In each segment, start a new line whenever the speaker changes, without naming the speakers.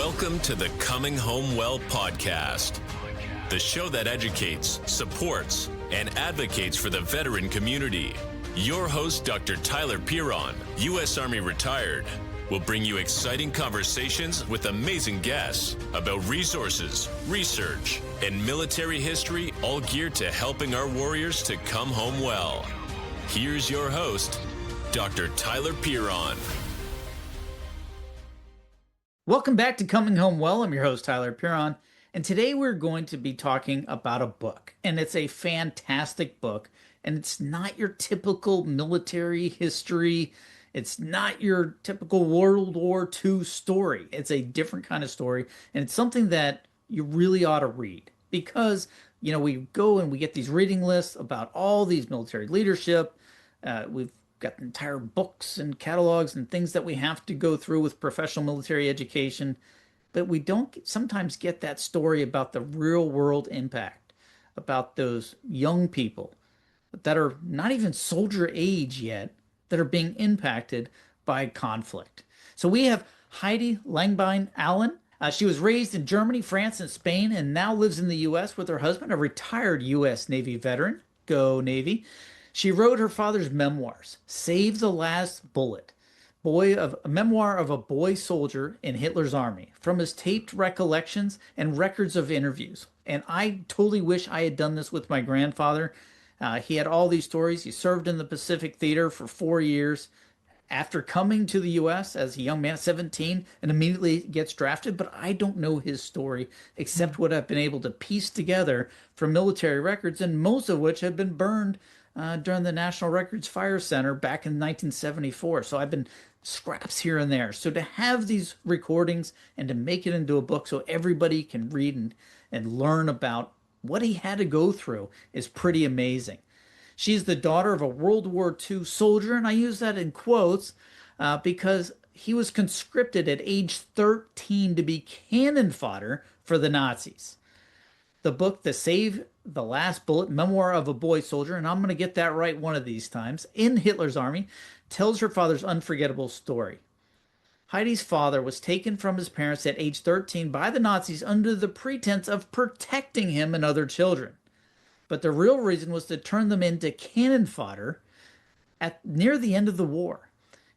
Welcome to the Coming Home Well podcast, the show that educates, supports, and advocates for the veteran community. Your host, Dr. Tyler Piron, U.S. Army retired, will bring you exciting conversations with amazing guests about resources, research, and military history, all geared to helping our warriors to come home well. Here's your host, Dr. Tyler Piron.
Welcome back to Coming Home Well. I'm your host, Tyler Piron, and today we're going to be talking about a book, and it's a fantastic book, and it's not your typical military history. It's not your typical World War II story. It's a different kind of story, and it's something that you really ought to read because, you know, we go and we get these reading lists about all these military leadership. We've got entire books and catalogs and things that we have to go through with professional military education, but we don't sometimes get that story about the real world impact, about those young people that are not even soldier age yet that are being impacted by conflict. So we have Heidi Langbein-Allen. She was raised in Germany, France, and Spain, and now lives in the U.S. with her husband, a retired U.S. Navy veteran. Go Navy. She wrote her father's memoirs, Save the Last Bullet, a memoir of a boy soldier in Hitler's army, from his taped recollections and records of interviews. And I totally wish I had done this with my grandfather. He had all these stories. He served in the Pacific Theater for 4 years after coming to the U.S. as a young man, 17, and immediately gets drafted. But I don't know his story except what I've been able to piece together from military records, and most of which have been burned during the National Records Fire Center back in 1974. So I've been scraps here and there. So to have these recordings and to make it into a book so everybody can read and learn about what he had to go through is pretty amazing. She's the daughter of a World War II soldier, and I use that in quotes because he was conscripted at age 13 to be cannon fodder for the Nazis. The book, The Save the Last Bullet, Memoir of a Boy Soldier, and I'm going to get that right one of these times, in Hitler's army, tells her father's unforgettable story. Heidi's father was taken from his parents at age 13 by the Nazis under the pretense of protecting him and other children. But the real reason was to turn them into cannon fodder near the end of the war.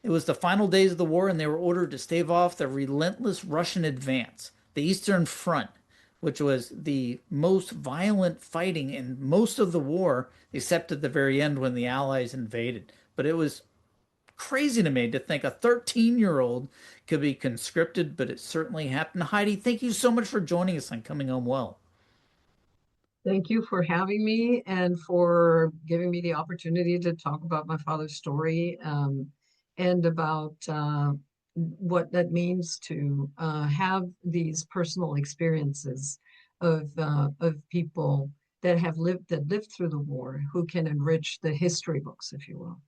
It was the final days of the war, and they were ordered to stave off the relentless Russian advance, the Eastern Front, which was the most violent fighting in most of the war, except at the very end when the Allies invaded. But it was crazy to me to think a 13-year-old could be conscripted, but it certainly happened. Heidi, thank you so much for joining us on Coming Home Well.
Thank you for having me and for giving me the opportunity to talk about my father's story and about what that means to have these personal experiences of people that lived through the war, who can enrich the history books, if you will,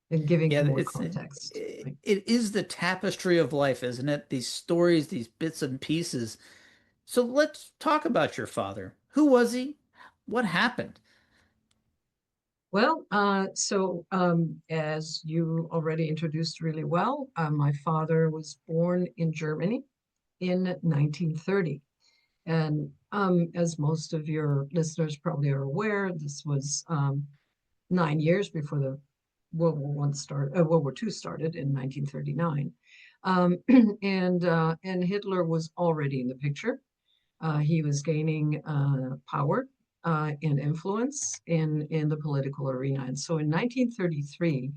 and giving more context.
It is the tapestry of life, isn't it? These stories, these bits and pieces. So let's talk about your father. Who was he? What happened?
Well, as you already introduced really well, my father was born in Germany in 1930. And as most of your listeners probably are aware, this was 9 years before the World War II started in 1939. And Hitler was already in the picture. He was gaining power and influence in the political arena. And so in 1933,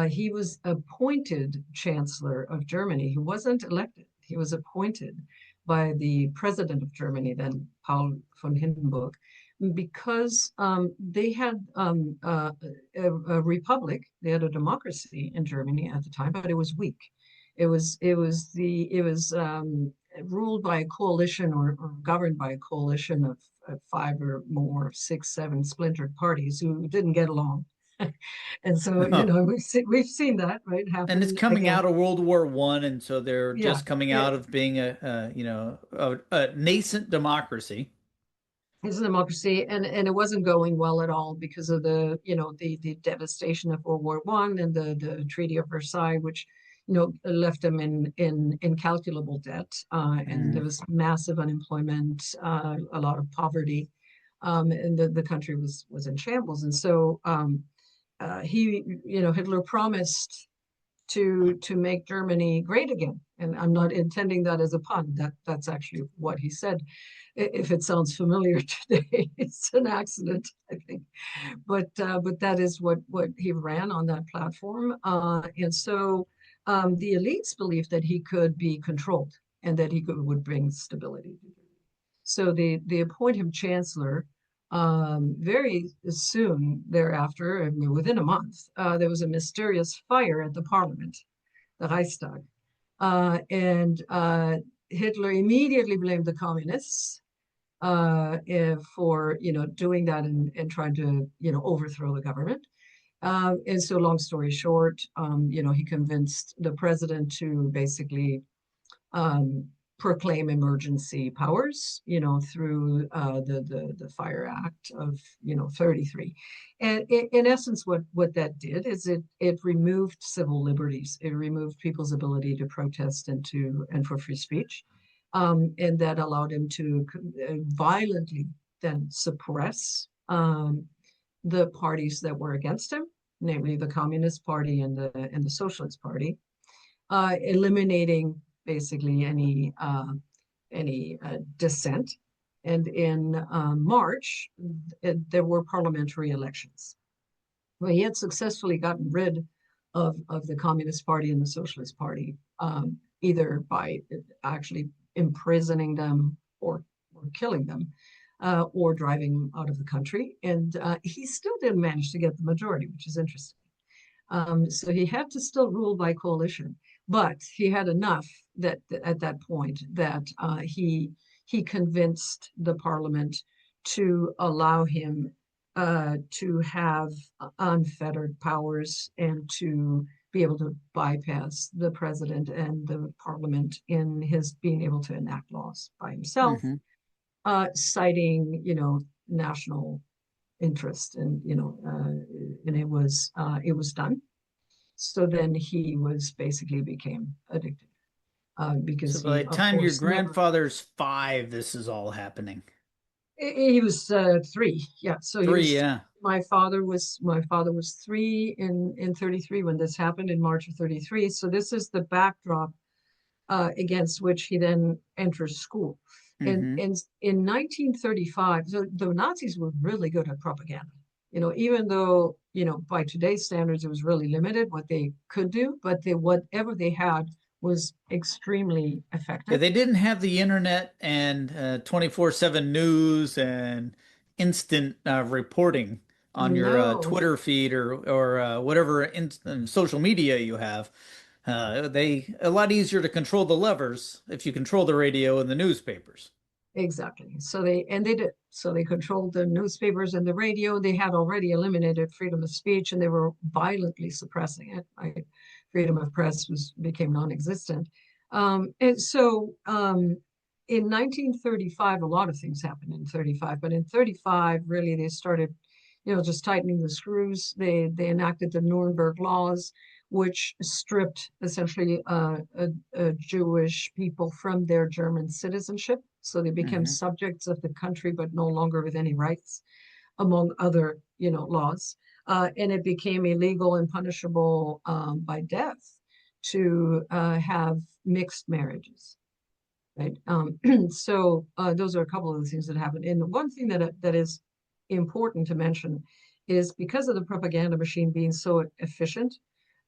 he was appointed Chancellor of Germany. He wasn't elected. He was appointed by the President of Germany, then Paul von Hindenburg, because they had a republic. They had a democracy in Germany at the time, but it was weak. It was ruled by a coalition or governed by a coalition of 5 or more, 6, 7 splintered parties who didn't get along. And so, we've seen that, right? Happen.
And it's coming out of World War I, and so they're just coming out of being a nascent democracy.
It's a democracy, and it wasn't going well at all because of the devastation of World War I and the Treaty of Versailles, which left them in incalculable debt, and there was massive unemployment, a lot of poverty, and the country was in shambles. And so Hitler promised to make Germany great again. And I'm not intending that as a pun. That's actually what he said. If it sounds familiar today, it's an accident, I think. But that is what he ran on that platform. And so the elites believed that he could be controlled and that he would bring stability. So they appoint him chancellor. Very soon thereafter, I mean, within a month, there was a mysterious fire at the parliament, the Reichstag. And Hitler immediately blamed the communists for, doing that and trying to, overthrow the government. And so long story short, he convinced the president to basically proclaim emergency powers, through the Fire Act of 33. And in essence, what that did is it removed civil liberties. It removed people's ability to protest and for free speech, and that allowed him to violently then suppress the parties that were against him, namely the Communist Party and the Socialist Party, eliminating basically any dissent. And in March, there were parliamentary elections. Well, he had successfully gotten rid of the Communist Party and the Socialist Party, either by actually imprisoning them or killing them, or driving them out of the country. And he still didn't manage to get the majority, which is interesting. So he had to still rule by coalition. But he had enough that at that point that he convinced the parliament to allow him to have unfettered powers and to be able to bypass the president and the parliament in his being able to enact laws by himself, citing national interest, and it was done. So then he basically became addicted, because
So by
he,
the
of
time your
course,
grandfather's 5, this is all happening.
he was 3. Yeah, so he
3,
was.
yeah.
My father was 3 in 33 when this happened in March of 33. So this is the backdrop against which he then enters school. And in 1935, so the Nazis were really good at propaganda. Even though, by today's standards, it was really limited what they could do, but whatever they had was extremely effective.
Yeah, they didn't have the internet and 24/7 news and instant reporting on your
No,
Twitter feed or whatever social media you have. They a lot easier to control the levers if you control the radio and the newspapers.
exactly. So they did. So they controlled the newspapers and the radio. They had already eliminated freedom of speech, and they were violently suppressing it. Freedom of press became non-existent. And so in 1935, a lot of things happened in 35, but in 35, really, they started, just tightening the screws. They enacted the Nuremberg laws, which stripped essentially Jewish people from their German citizenship. So they became subjects of the country, but no longer with any rights, among other, laws. And it became illegal and punishable by death to have mixed marriages. Right. So those are a couple of the things that happened. And one thing that is important to mention is, because of the propaganda machine being so efficient,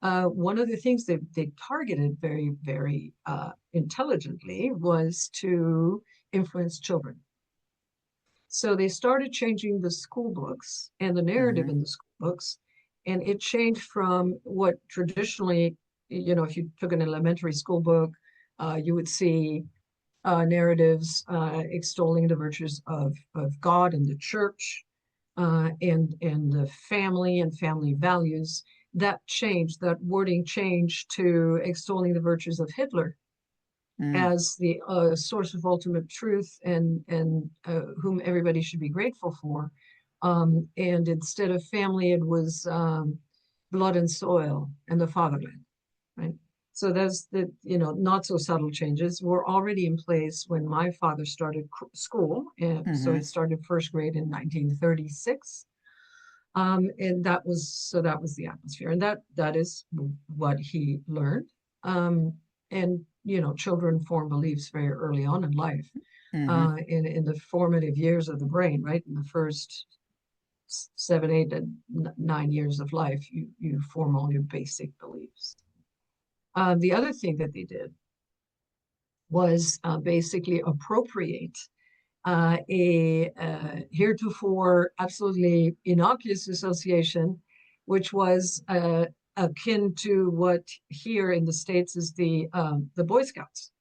one of the things they targeted very, very intelligently was to influence children. So they started changing the school books and the narrative in the school books, and it changed from what traditionally, if you took an elementary school book, you would see narratives extolling the virtues of God and the church, and the family and family values. That changed, that wording changed to extolling the virtues of Hitler as the source of ultimate truth, and whom everybody should be grateful for. And instead of family, it was blood and soil and the fatherland, right? So there's the, not so subtle changes were already in place when my father started school. And so he started first grade in 1936. And that was the atmosphere. And that is what he learned. And, children form beliefs very early on in life, in the formative years of the brain, right? In the first 7, 8, and 9 years of life, you form all your basic beliefs. The other thing that they did was basically appropriate a heretofore absolutely innocuous association, which was akin to what here in the States is the Boy Scouts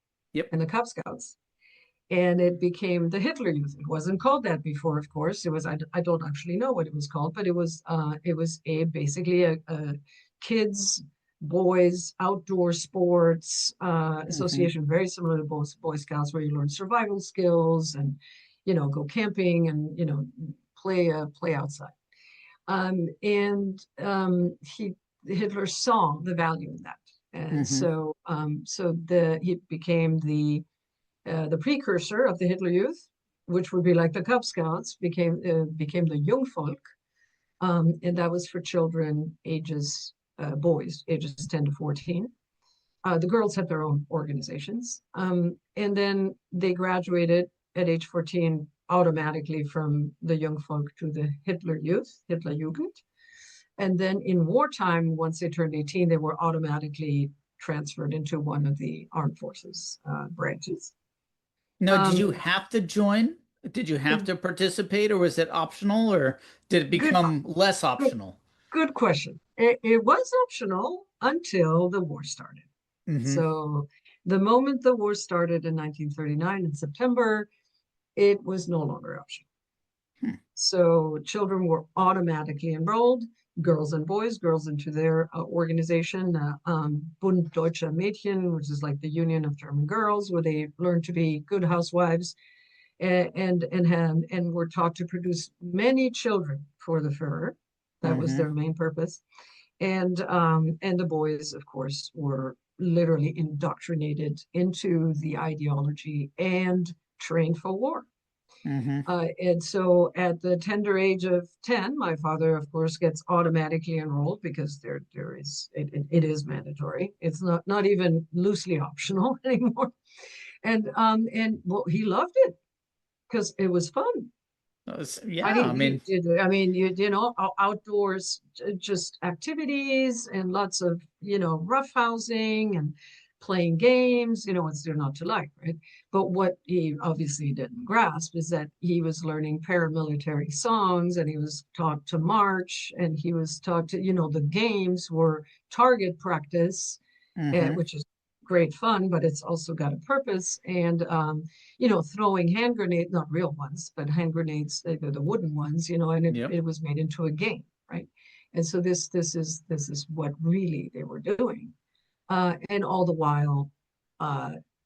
and the Cub Scouts. And it became the Hitler Youth. It wasn't called that before, of course. It was, I don't actually know what it was called, but it was basically a kids, boys, outdoor sports association, very similar to Boy Scouts, where you learn survival skills and, go camping and, play outside. Hitler saw the value in that. And so he became the precursor of the Hitler Youth, which would be like the Cub Scouts, became the Jungvolk, and that was for children boys ages 10 to 14. The girls had their own organizations, and then they graduated at age 14 automatically from the Jungvolk to the Hitler Youth, Hitler Jugend, and then in wartime, once they turned 18, they were automatically transferred into one of the armed forces branches.
Now, did you have to join? Did you have to participate, or was it optional, or did it become less optional?
Good question. It was optional until the war started. So the moment the war started in 1939 in September, it was no longer optional. So children were automatically enrolled, girls and boys, girls into their organization, Bund Deutscher Mädchen, which is like the Union of German Girls, where they learned to be good housewives and were taught to produce many children for the Führer. That was their main purpose. And the boys, of course, were literally indoctrinated into the ideology and trained for war. And so at the tender age of 10, my father, of course, gets automatically enrolled because it is mandatory. It's not even loosely optional anymore. And well, he loved it because it was fun. Outdoors, just activities and lots of, roughhousing and playing games, what's there not to like, right? But what he obviously didn't grasp is that he was learning paramilitary songs, and he was taught to march, and he was taught to, the games were target practice, which is great fun, but it's also got a purpose. And throwing hand grenades, not real ones, but hand grenades, the wooden ones, and it was made into a game, right? And so this is what really they were doing, and all the while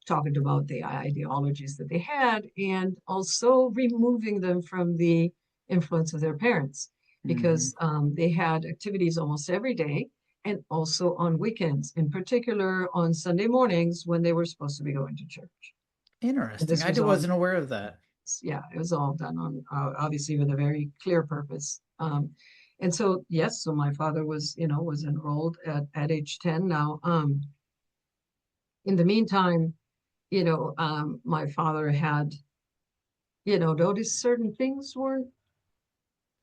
talking about the ideologies that they had, and also removing them from the influence of their parents, because they had activities almost every day, and also on weekends, in particular on Sunday mornings when they were supposed to be going to church.
Interesting. I wasn't aware of that.
Yeah, it was all done on obviously with a very clear purpose. And so, yes, so my father was enrolled at age 10. Now, in the meantime, my father had, noticed certain things weren't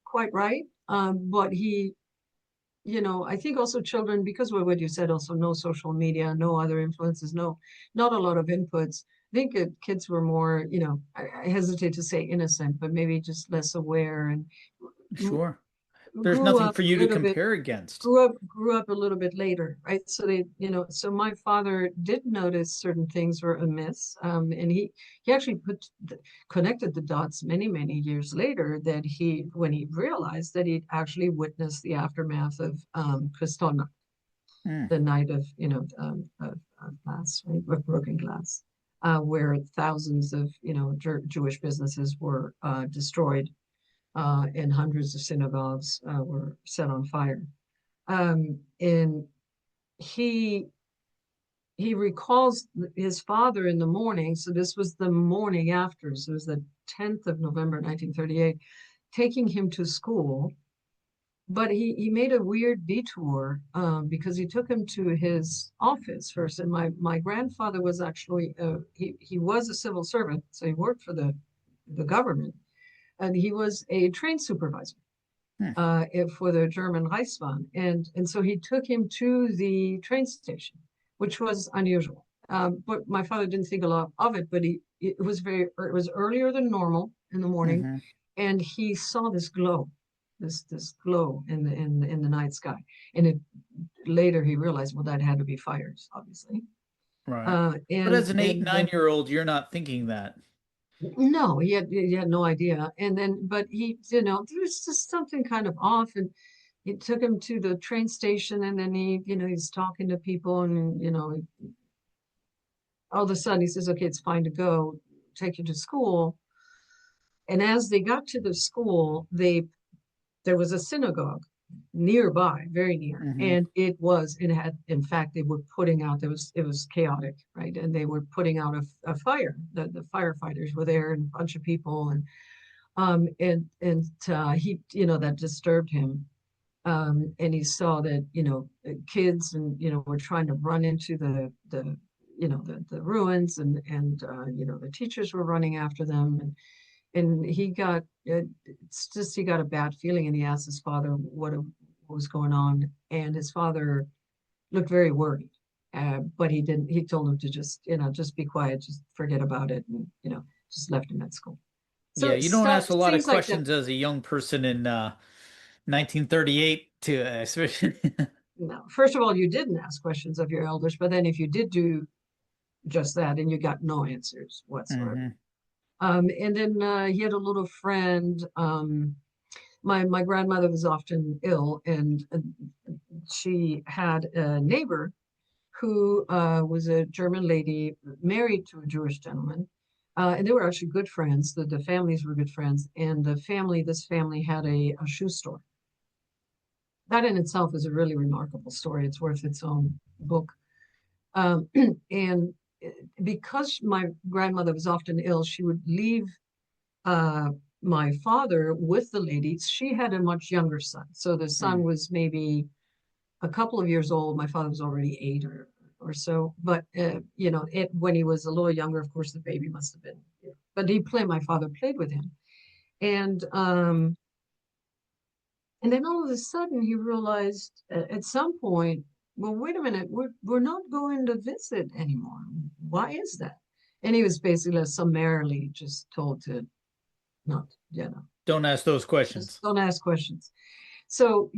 quite right. But he, I think also children, because of what you said, also no social media, no other influences, not a lot of inputs. I think kids were more, I hesitate to say innocent, but maybe just less aware, and
sure. There's nothing for you to compare against.
Grew up a little bit later, right? So so my father did notice certain things were amiss, and he actually connected the dots many, many years later, that when he realized that he'd actually witnessed the aftermath of Kristallnacht, the night of glass, right, of broken glass, where thousands of Jewish businesses were destroyed. And hundreds of synagogues were set on fire. And he he recalls his father in the morning. So this was the morning after. So it was the 10th of November, 1938, taking him to school. But he made a weird detour because he took him to his office first. And my grandfather was actually, he was a civil servant. So he worked for the government. And he was a train supervisor for the German Reichsbahn. And so he took him to the train station, which was unusual. But my father didn't think a lot of it, but it was earlier than normal in the morning.
Mm-hmm.
And he saw this glow, this glow in the night sky. And later he realized, well, that had to be fires, obviously.
Right. But as an 8, 9-year-old, you're not thinking that.
No, he had no idea. And then, but he, there's just something kind of off. And he took him to the train station, and then he's talking to people, and all of a sudden he says, okay, it's fine to go, take you to school. And as they got to the school, there was a synagogue nearby, very near.
Mm-hmm.
And in fact, they were putting out, it was chaotic, right? And they were putting out a fire. The firefighters were there, and a bunch of people, and he, that disturbed him. And he saw that, kids were trying to run into the ruins, and the teachers were running after them, and he got he got a bad feeling, and he asked his father what was going on, and his father looked very worried, but he told him to just be quiet, just forget about it, and just left him at school. So
yeah, you don't ask a lot of
like
questions as a young person in 1938 to especially.
No, first of all, you didn't ask questions of your elders, but then if you did do just that, and you got no answers whatsoever.
Mm-hmm.
And then he had a little friend. My grandmother was often ill, and she had a neighbor who was a German lady married to a Jewish gentleman. And they were actually good friends. The families were good friends. And this family had a shoe store. That in itself is a really remarkable story. It's worth its own book. And because my grandmother was often ill, she would leave my father with the ladies. She had a much younger son. So the son was maybe a couple of years old. My father was already 8 or so. But, when he was a little younger, of course, the baby must have been. But my father played with him. And then all of a sudden he realized at some point, well, wait a minute, we're not going to visit anymore. Why is that? And he was basically summarily just told to not,
Don't ask those questions.
Don't ask questions. So,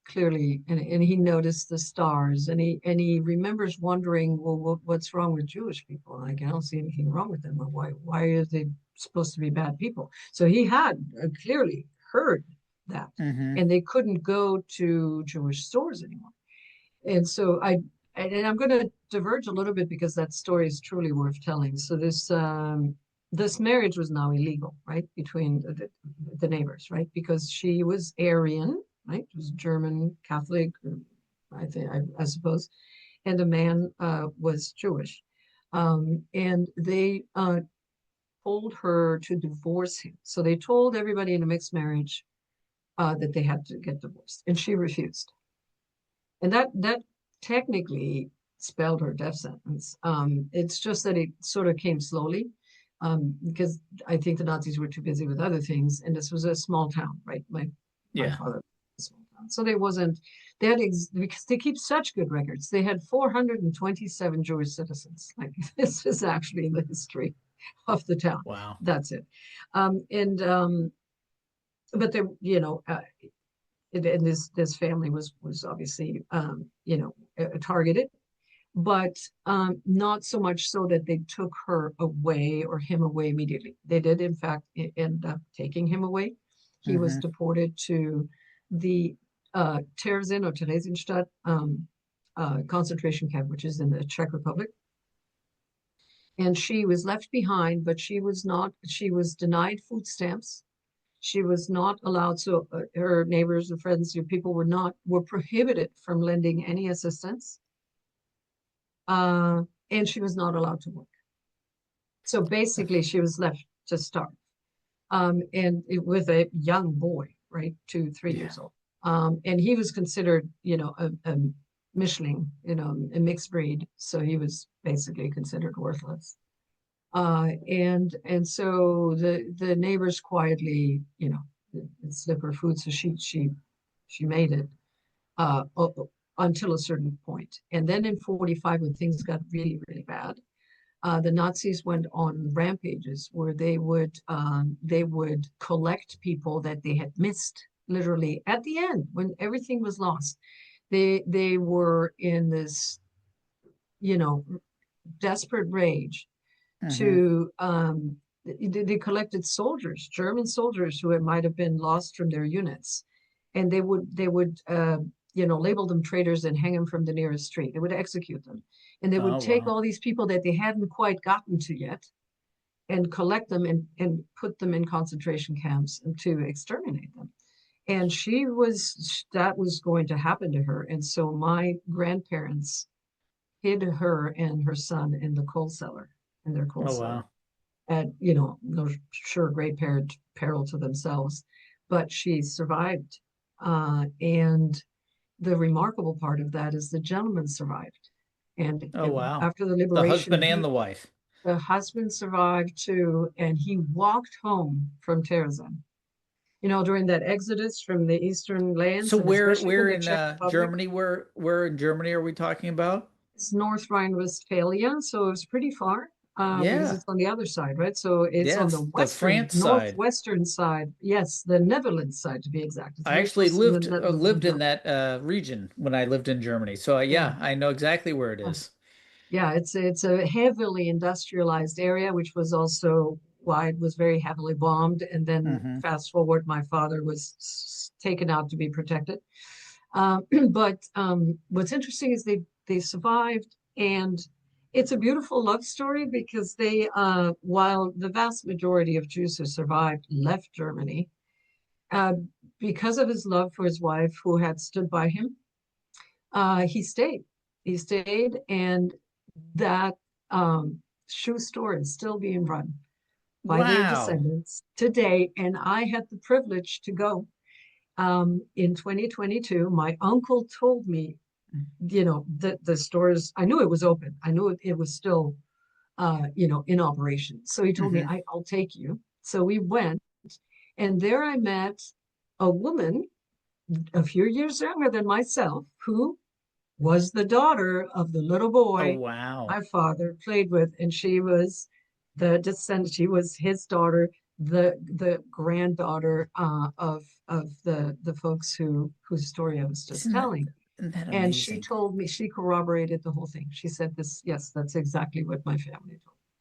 clearly, and he noticed the stars, and he remembers wondering, well, what's wrong with Jewish people? Like, I don't see anything wrong with them. Why are they supposed to be bad people? So he had clearly heard that, and they couldn't go to Jewish stores anymore. And so I'm going to diverge a little bit because that story is truly worth telling. So this marriage was now illegal, right, between the neighbors, right, because she was Aryan, right, it was German Catholic, I suppose, and the man was Jewish, and they told her to divorce him. So they told everybody in a mixed marriage that they had to get divorced, and she refused. And that technically spelled her death sentence. It's just that it sort of came slowly, because I think the Nazis were too busy with other things, and this was a small town, right? My father was a small town, so because they keep such good records. They had 427 Jewish citizens. Like, this is actually the history of the town.
Wow,
that's it. But there, and this family was obviously targeted, but not so much so that they took her away or him away immediately. They did, in fact, end up taking him away. He was deported to the Terezin or Theresienstadt concentration camp, which is in the Czech Republic. And she was left behind, but she was denied food stamps. She was not allowed, so her neighbors and friends, people were prohibited from lending any assistance. and she was not allowed to work. So basically, she was left to starve, with a young boy, right, 2, 3 years old. And he was considered, a Mischling, a mixed breed. So he was basically considered worthless. And so the neighbors quietly, slip her food. So she made it until a certain point. And then in 45, when things got really, really bad, the Nazis went on rampages where they would collect people that they had missed, literally at the end when everything was lost. They were in this, desperate rage to they collected soldiers, German soldiers who might have been lost from their units, and they would label them traitors and hang them from the nearest street. They would execute them, and they would take all these people that they hadn't quite gotten to yet and collect them and put them in concentration camps and to exterminate them. And that was going to happen to her. And so my grandparents hid her and her son in the coal cellar, in their coal cellar. At, no sure great peril to themselves, but she survived. And the remarkable part of that is the gentleman survived. And after the liberation,
the husband and the wife.
The husband survived too, and he walked home from Terezin. During that exodus from the eastern lands.
So where in Germany? Where in Germany are we talking about?
It's North Rhine-Westphalia, so it's pretty far. Because it's on the other side, right? So it's on the western, northwestern side. Yes, the Netherlands side, to be exact.
I actually lived in that region when I lived in Germany. So I know exactly where it is.
Yeah, it's a heavily industrialized area, which was also why it was very heavily bombed. And then fast forward, my father was taken out to be protected. But what's interesting is they survived, and it's a beautiful love story because they, while the vast majority of Jews who survived left Germany, because of his love for his wife who had stood by him, he stayed. He stayed, and that shoe store is still being run by their descendants today. And I had the privilege to go in 2022. My uncle told me, the stores, I knew it was open. I knew it was still, in operation. So he told me, I'll take you. So we went, and there I met a woman a few years younger than myself, who was the daughter of the little boy my father played with. And she was the descendant. She was his daughter, the granddaughter of the folks whose story I was just telling. And she told me, she corroborated the whole thing. She said yes, that's exactly what my family told me.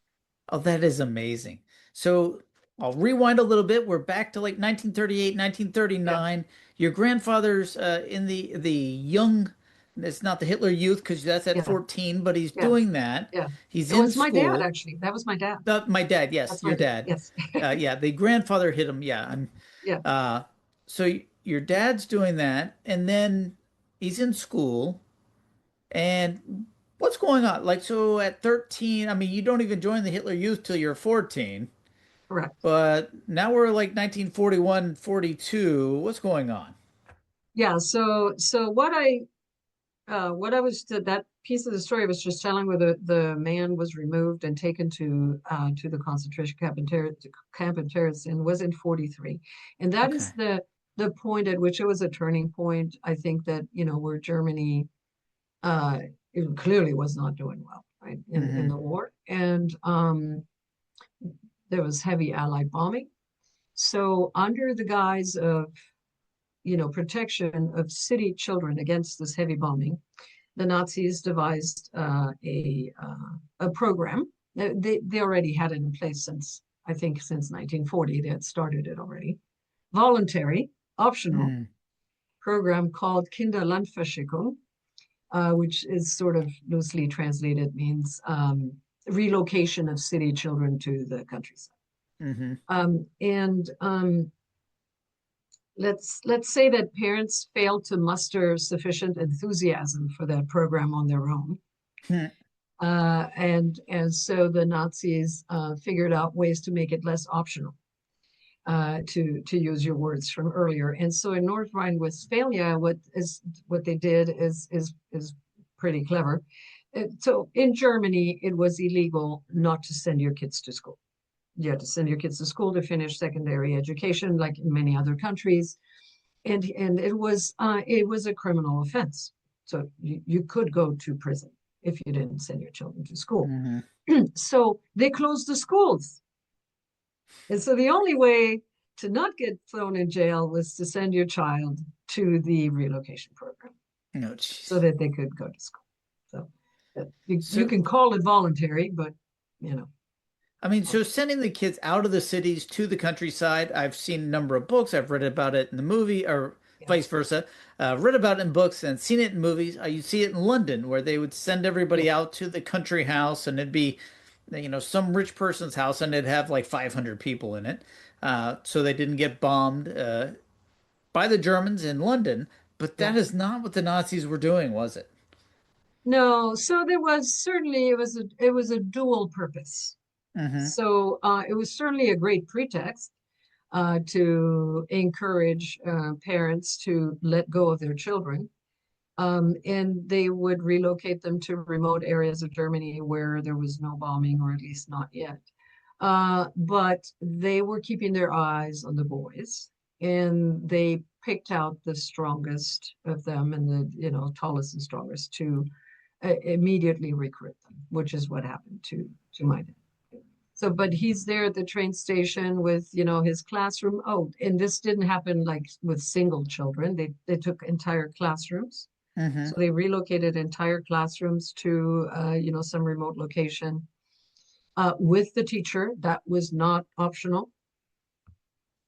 Oh, that is amazing. So I'll rewind a little bit. We're back to like 1938, 1939. Yeah. Your grandfather's in the young, it's not the Hitler Youth because that's at 14, but he's doing that.
Yeah.
He's in school.
My dad, actually. That was my dad.
My dad, yes. That's your dad.
Yes.
The grandfather hit him. Yeah. So your dad's doing that, and then he's in school. And what's going on? Like, so at 13, I mean, you don't even join the Hitler Youth till you're 14.
Correct.
But now we're like 1941, 42. What's going on?
Yeah. So what I was, that piece of the story I was just telling, where the man was removed and taken to the concentration camp in Terezin, was in 43. And that is the point at which it was a turning point. I think that, where Germany, it clearly was not doing well, right, in the war. And there was heavy Allied bombing. So under the guise of, protection of city children against this heavy bombing, the Nazis devised a program. They already had it in place since 1940. They had started it already. Voluntary, optional program called Kinderlandverschickung, which is sort of loosely translated means relocation of city children to the countryside. Let's say that parents failed to muster sufficient enthusiasm for that program on their own. And so the Nazis figured out ways to make it less optional, to use your words from earlier. And so in North Rhine-Westphalia, what they did is pretty clever. So in Germany, it was illegal not to send your kids to school. You had to send your kids to school to finish secondary education, like in many other countries, and it was a criminal offense. So you could go to prison if you didn't send your children to school.
Mm-hmm.
So they closed the schools. And so the only way to not get thrown in jail was to send your child to the relocation program
No,
so that they could go to school. So you
so
can call it voluntary, but you know.
I mean, so sending the kids out of the cities to the countryside, I've seen a number of books. I've read about it in the movie, or
Yeah.
vice versa. Read about it in books and seen it in movies. You see it in London, where they would send everybody
Yeah.
out to the country house, and it'd be, some rich person's house, and it'd have like 500 people in it, so they didn't get bombed by the Germans in London. But
Yeah.
that is not what the Nazis were doing, was it?
No, so there was certainly it was a dual purpose.
Mm-hmm.
So it was certainly a great pretext to encourage parents to let go of their children. And they would relocate them to remote areas of Germany where there was no bombing, or at least not yet. But they were keeping their eyes on the boys, and they picked out the strongest of them and the tallest and strongest to immediately recruit them, which is what happened to my dad. So, but he's there at the train station with, his classroom. Oh, and this didn't happen like with single children. They took entire classrooms.
Mm-hmm.
So they relocated entire classrooms to, some remote location with the teacher. That was not optional.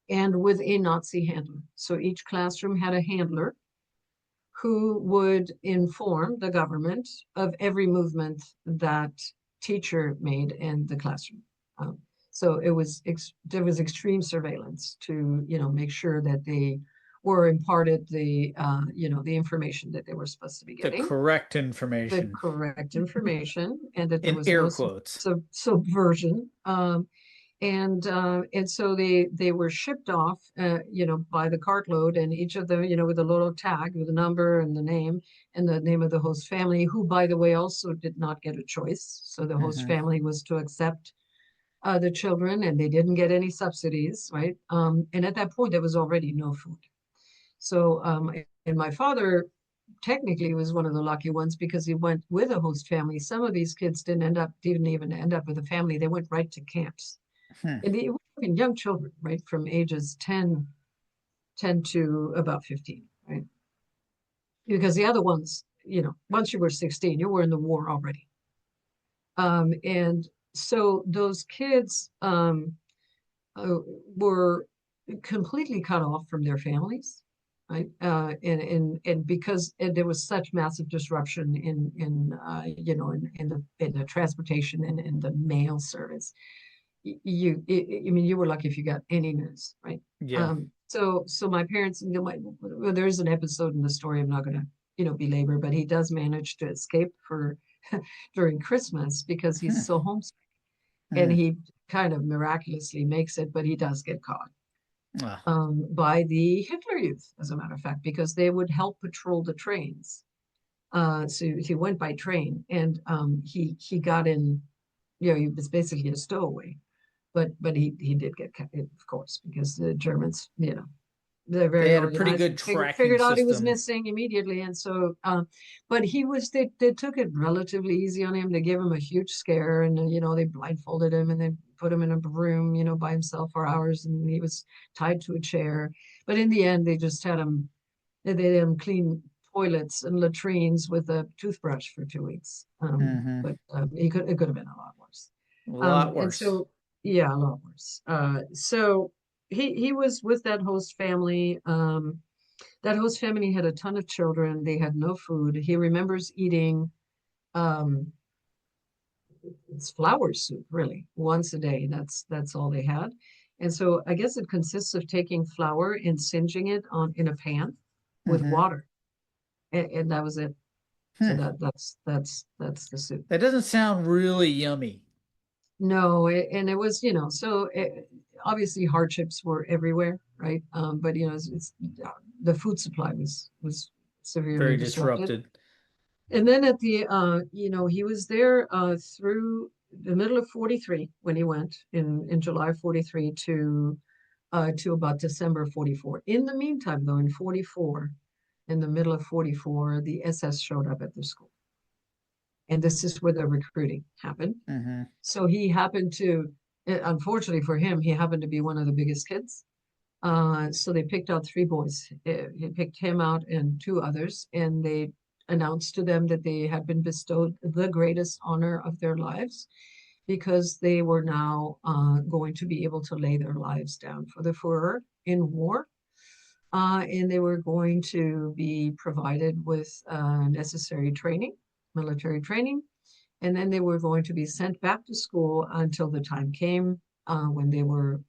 And with a Nazi handler. So each classroom had a handler who would inform the government of every movement that teacher made in the classroom. So there was extreme surveillance to make sure that they were imparted the the information that they were supposed to be
The
getting,
correct
the
information,
correct information, and that there
in
was
air
no
quotes.
subversion. And so they were shipped off, by the cartload, and each of them, with a little tag with a number and the name of the host family, who, by the way, also did not get a choice. So the host
Mm-hmm.
family was to accept the children, and they didn't get any subsidies, right? And at that point, there was already no food. So, and my father technically was one of the lucky ones because he went with a host family. Some of these kids didn't even end up with a family. They went right to camps.
Hmm.
And they were young children, right? From ages 10 to about 15, right? Because the other ones, once you were 16, you were in the war already. And so those kids were completely cut off from their families, right? And because there was such massive disruption in the transportation and in the mail service, I mean, you were lucky if you got any news, right?
Yeah.
So my parents, there's an episode in the story. I'm not going to, belabor, but he does manage to escape for during Christmas because he's so homesick, and
Hmm.
he kind of miraculously makes it, but he does get caught
Ah,
by the Hitler Youth, as a matter of fact, because they would help patrol the trains. So he went by train, and he got in. He was basically a stowaway. But he did get cut, of course, because the Germans, they're
they
very
had a pretty
organized.
good tracking
Figured out he was
system.
missing immediately, and so, but they took it relatively easy on him. They gave him a huge scare, and they blindfolded him and then put him in a room, by himself for hours, and he was tied to a chair. But in the end, they just had him. They had him clean toilets and latrines with a toothbrush for 2 weeks.
Hmm.
But it could have been a lot worse.
A lot
And
worse.
so, yeah, a lot worse. So he was with that host family. That host family had a ton of children. They had no food. He remembers eating um, it's flour soup, really, once a day. That's all they had. And so I guess it consists of taking flour and singeing it in a pan with
Hmm.
water, and that was it. So
Hmm.
that's the soup.
That doesn't sound really yummy.
No, and it was, obviously hardships were everywhere, right? But the food supply was severely
Very
disrupted.
disrupted.
And then he was there through the middle of 43 when he went in July 43 to about December 44. In the meantime, though, in 44, in the middle of 44, the SS showed up at the school. And this is where the recruiting happened.
Hmm.
So he happened to, unfortunately for him, he happened to be one of the biggest kids. So they picked out three boys. He picked him out and two others, and they announced to them that they had been bestowed the greatest honor of their lives because they were now going to be able to lay their lives down for the Führer in war. And they were going to be provided with necessary training, military training, and then they were going to be sent back to school until the time came when they were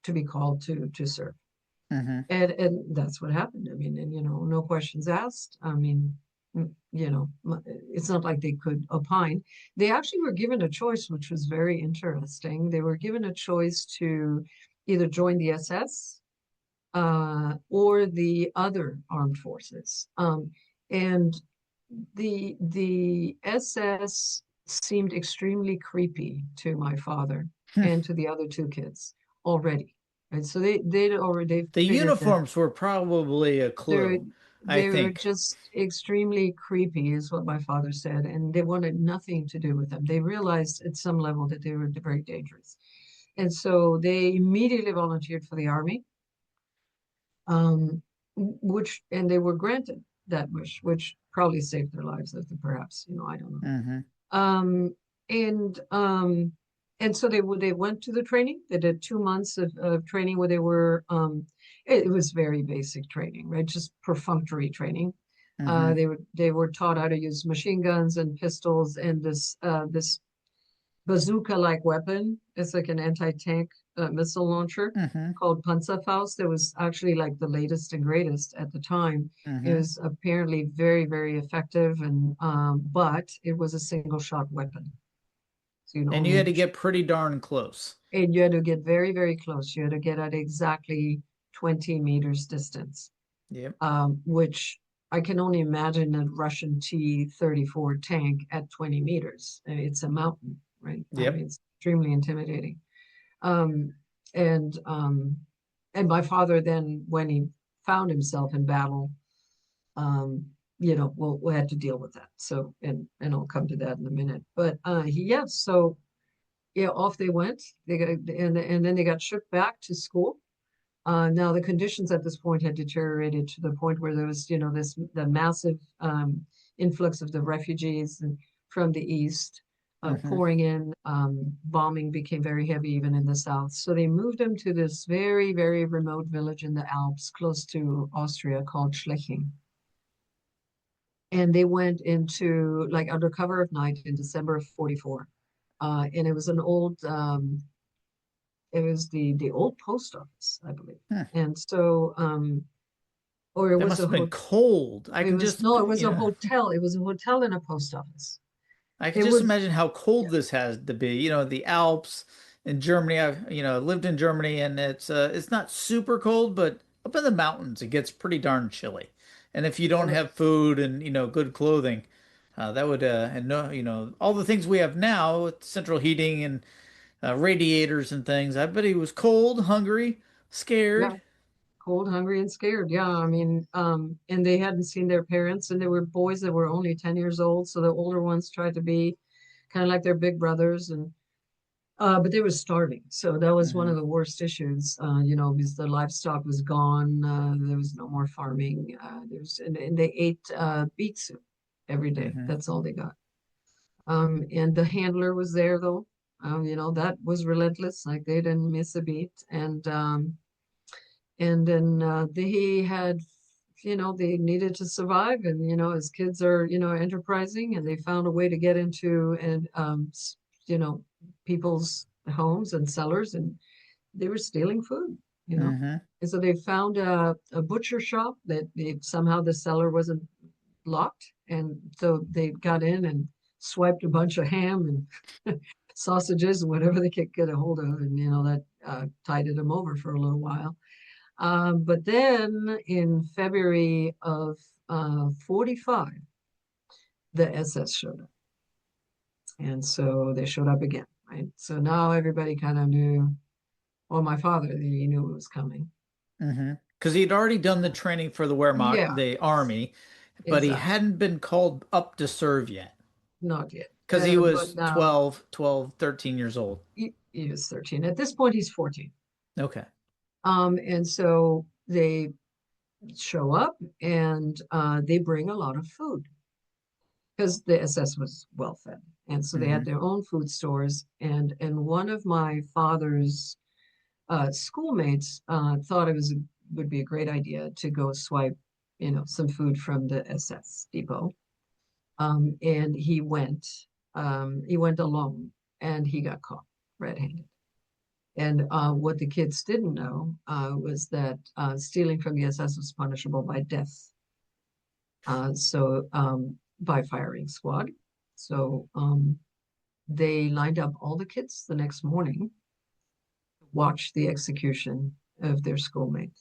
to be called to serve.
Hmm.
And that's what happened. I mean, and no questions asked. I mean, it's not like they could opine. They actually were given a choice, which was very interesting. They were given a choice to either join the SS or the other armed forces. And the SS seemed extremely creepy to my father and to the other two kids already. And so they'd
The
figured that
uniforms were probably a
they're
clue, I
they were
think.
just extremely creepy, is what my father said, and they wanted nothing to do with them. They realized at some level that they were very dangerous. And so they immediately volunteered for the army, and they were granted that wish, which probably saved their lives, perhaps, I don't know.
Hmm.
Um, and um, and so they went to the training. They did 2 months of training where they were it was very basic training, right? Just perfunctory training.
Hmm.
They were taught how to use machine guns and pistols and this bazooka-like weapon. It's like an anti-tank missile launcher
Hmm.
called Panzerfaust. That was actually like the latest and greatest at the time. It
Hmm.
was apparently very, very effective, and but it was a single shot weapon. So
And you had to get pretty darn close.
and you had to get very, very close. You had to get at exactly 20 meters distance,
Yep.
which I can only imagine a Russian T-34 tank at 20 meters. I mean, it's a mountain, right? I
Yep.
mean, it's extremely intimidating. Um, and um, and my father then, when he found himself in battle, um, we'll had to deal with that. So, and I'll come to that in a minute. But yes, so yeah, off they went. They got and then they got shipped back to school. Now the conditions at this point had deteriorated to the point where there was, the massive influx of the refugees from the east
Hmm.
pouring in. Bombing became very heavy even in the south. So they moved them to this very, very remote village in the Alps close to Austria called Schleching. And they went into like under cover of night in December of 44. And it was it was the old post office, I believe. And so, or it
That
was
must
a
have been
ho
cold. I
it
can
was
just,
no, it was a hotel. It was a hotel and a post office.
I can
It
just
was,
imagine how
yeah,
cold this has to be. The Alps in Germany. I've, lived in Germany, and it's not super cold, but up in the mountains it gets pretty darn chilly. And if you don't
well,
have food and, good clothing, that would and no, all the things we have now with central heating and radiators and things. I bet he was cold, hungry,
yeah,
scared.
cold, hungry, and scared. Yeah, I mean, and they hadn't seen their parents, and they were boys that were only 10 years old. So the older ones tried to be kind of like their big brothers, and but they were starving. So that was one
Hmm.
of the worst issues, because the livestock was gone. There was no more farming. And they ate beet soup every day.
Hmm.
That's all they got. And the handler was there though. That was relentless. Like they didn't miss a beat. And then they had, they needed to survive. And, as kids are, enterprising, and they found a way to get into and, you know, people's homes and cellars, and they were stealing food, you know.
Hmm.
And so they found a butcher shop that somehow the cellar wasn't locked. And so they got in and swiped a bunch of ham and sausages and whatever they could get a hold of. And, that tided them over for a little while. But then in February of 45, the SS showed up. And so they showed up again, right? So now everybody kind of knew, well, my father, he knew it was coming.
Because he'd already done the training for the Wehrmacht,
Yeah,
the army, but he
exactly.
hadn't been called up to serve yet
Not yet.
because he
But
was
now
12, 13 years old.
he was 13. At this point, he's 14.
Okay.
And so they show up and they bring a lot of food because the SS was well fed. And so they had
Hmm.
their own food stores. And one of my father's schoolmates thought would be a great idea to go swipe, some food from the SS depot. And he went. He went alone, and he got caught red-handed. And what the kids didn't know was that stealing from the SS was punishable by death. So by firing squad. So they lined up all the kids the next morning to watch the execution of their schoolmate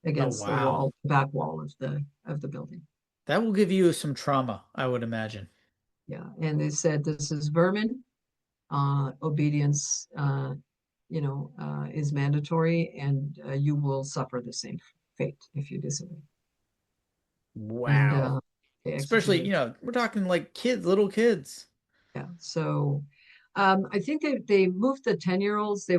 Oh,
against the
wow.
back wall of the building.
That will give you some trauma, I would imagine.
Yeah, and they said this is vermin. Obedience, is mandatory, and you will suffer the same fate if you disobey. And
Wow.
they
Especially,
executed.
we're talking like kids, little kids.
Yeah. So I think they moved the 10-year-olds. They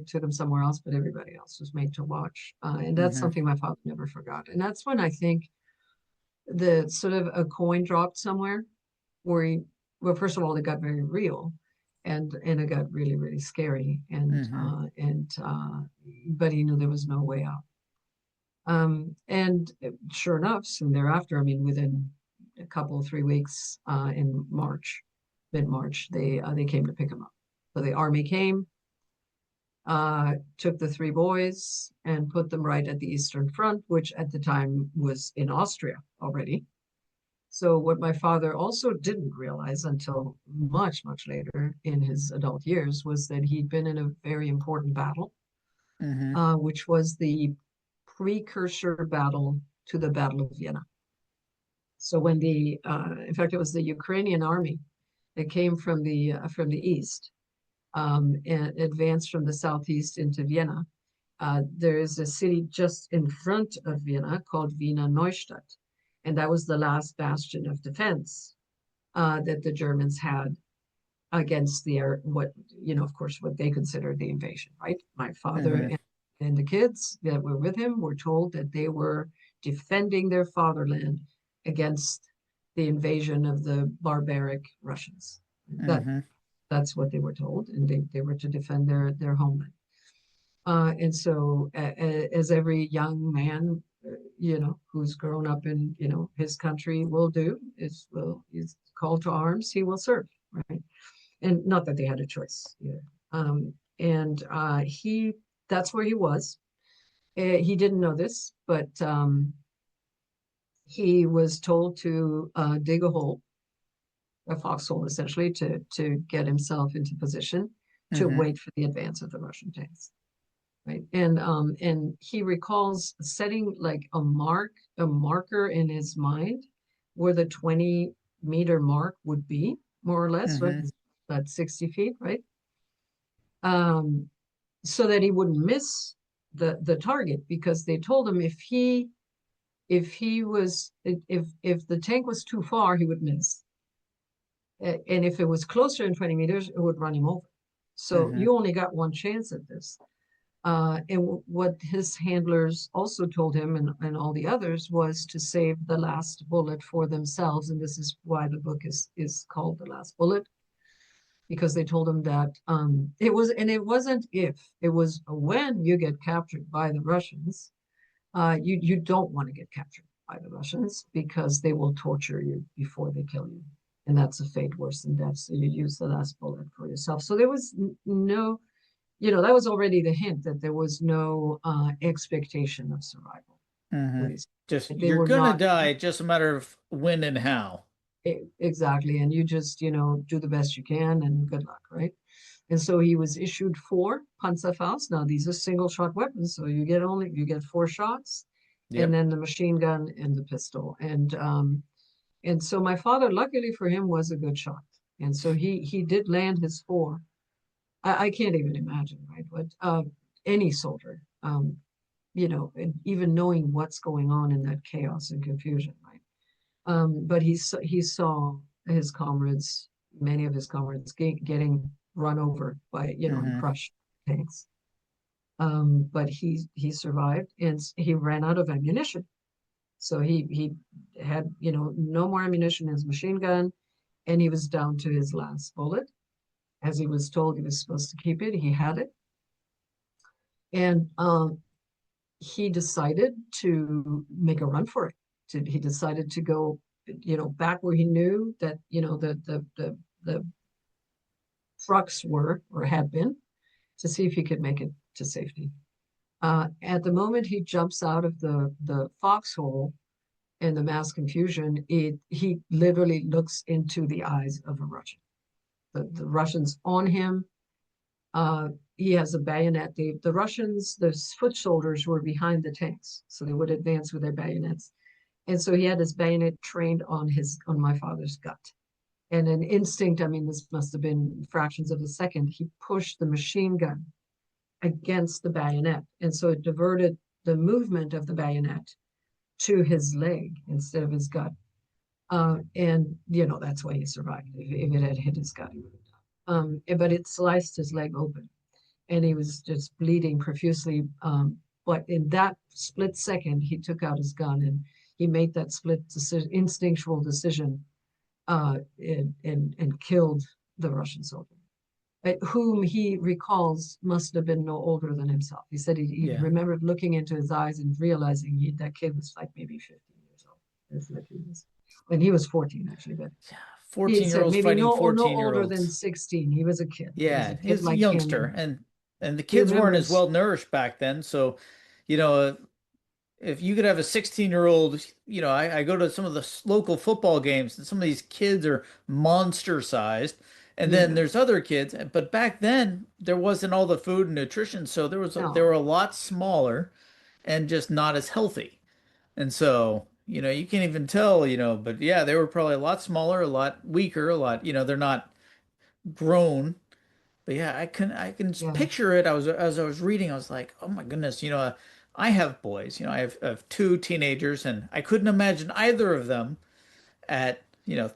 took them somewhere else, but everybody else was made to watch. And that's
Hmm.
something my father never forgot. And that's when I think the sort of a coin dropped somewhere where well, first of all, it got very real, and it got really, really scary.
Hmm.
But he knew there was no way out. And sure enough, soon thereafter, I mean, within a couple, 3 weeks, in March, mid-March, they came to pick him up. So the army came, took the three boys and put them right at the Eastern Front, which at the time was in Austria already. So what my father also didn't realize until much, much later in his adult years was that he'd been in a very important battle,
Hmm.
which was the precursor battle to the Battle of Vienna. So when in fact, it was the Ukrainian army that came from the east and advanced from the southeast into Vienna. There is a city just in front of Vienna called Wiener Neustadt, and that was the last bastion of defense that the Germans had against of course, what they considered the invasion, right? My father
Hmm.
and the kids that were with him were told that they were defending their fatherland against the invasion of the barbaric Russians.
Hmm.
That's what they were told, and they were to defend their homeland. And so, as every young man, who's grown up in, his country will do, is called to arms, he will serve, right? And not that they had a choice either. And that's where he was. He didn't know this, but he was told to dig a hole, a foxhole essentially, to get himself into position to
Hmm.
wait for the advance of the Russian tanks. Right. And he recalls setting like a marker in his mind where the 20-meter mark would be, more or less, right?
Hmm.
About 60 feet, right? Um, so that he wouldn't miss the target, because they told him if the tank was too far, he would miss. And if it was closer than 20 meters, it would run him over. So
Hmm.
you only got one chance at this. And what his handlers also told him, and all the others, was to save the last bullet for themselves. And this is why the book is called The Last Bullet, because they told him that it wasn't if, it was when you get captured by the Russians, you don't want to get captured by the Russians because they will torture you before they kill you. And that's a fate worse than death. So you use the last bullet for yourself. So there was no, that was already the hint that there was no expectation of survival.
Hmm.
Please.
Just
They
you're
were
gonna
not,
die. It's just a matter of when and how.
Exactly. And you just, do the best you can and good luck, right? And so he was issued 4 Panzerfaust. Now these are single shot weapons, so you get 4 shots, and
Yep.
then the machine gun and the pistol. And so my father, luckily for him, was a good shot. And so he did land his 4. I can't even imagine, right? What any soldier, and even knowing what's going on in that chaos and confusion, right? But he saw his comrades, many of his comrades, getting run over by, and
Hmm.
crushed tanks. But he survived, and he ran out of ammunition. So he had, no more ammunition in his machine gun, and he was down to his last bullet. As he was told he was supposed to keep it, he had it. And he decided to make a run for it. He decided to go, back where he knew that, the trucks were or had been, to see if he could make it to safety. At the moment he jumps out of the foxhole in the mass confusion, he literally looks into the eyes of a Russian. The Russians on him. He has a bayonet. The Russians, the foot soldiers were behind the tanks, so they would advance with their bayonets. And so he had his bayonet trained on my father's gut. And an instinct, I mean, this must have been fractions of a second, he pushed the machine gun against the bayonet. And so it diverted the movement of the bayonet to his leg instead of his gut. And, that's why he survived. If it had hit his gut, he would have died. But it sliced his leg open, and he was just bleeding profusely. But in that split second, he took out his gun and he made that instinctual decision, and killed the Russian soldier, whom he recalls must have been no older than himself. He said he
Yeah.
remembered looking into his eyes and realizing that kid was like maybe 15 years old. That's like he was. And he was 14 actually, but he
14 year
said
olds
maybe
fighting
no
14 year
older than
olds.
16. He was a kid. He was a
Yeah,
kid
he's a
like him,
youngster,
and
and the
he
kids weren't as
remembers.
well nourished back then. So, you know, if you could have a 16-year-old, I go to some of the local football games, and some of these kids are monster sized, and then
Yeah,
there's other kids. But back then, there wasn't all the food and nutrition, so they
no,
were a lot smaller and just not as healthy. And so, you can't even tell, but yeah, they were probably a lot smaller, a lot weaker, a lot, they're not grown. But yeah, I can just
yeah,
picture it. As I was reading, I was like, oh my goodness, I have boys, I have 2 teenagers, and I couldn't imagine either of them at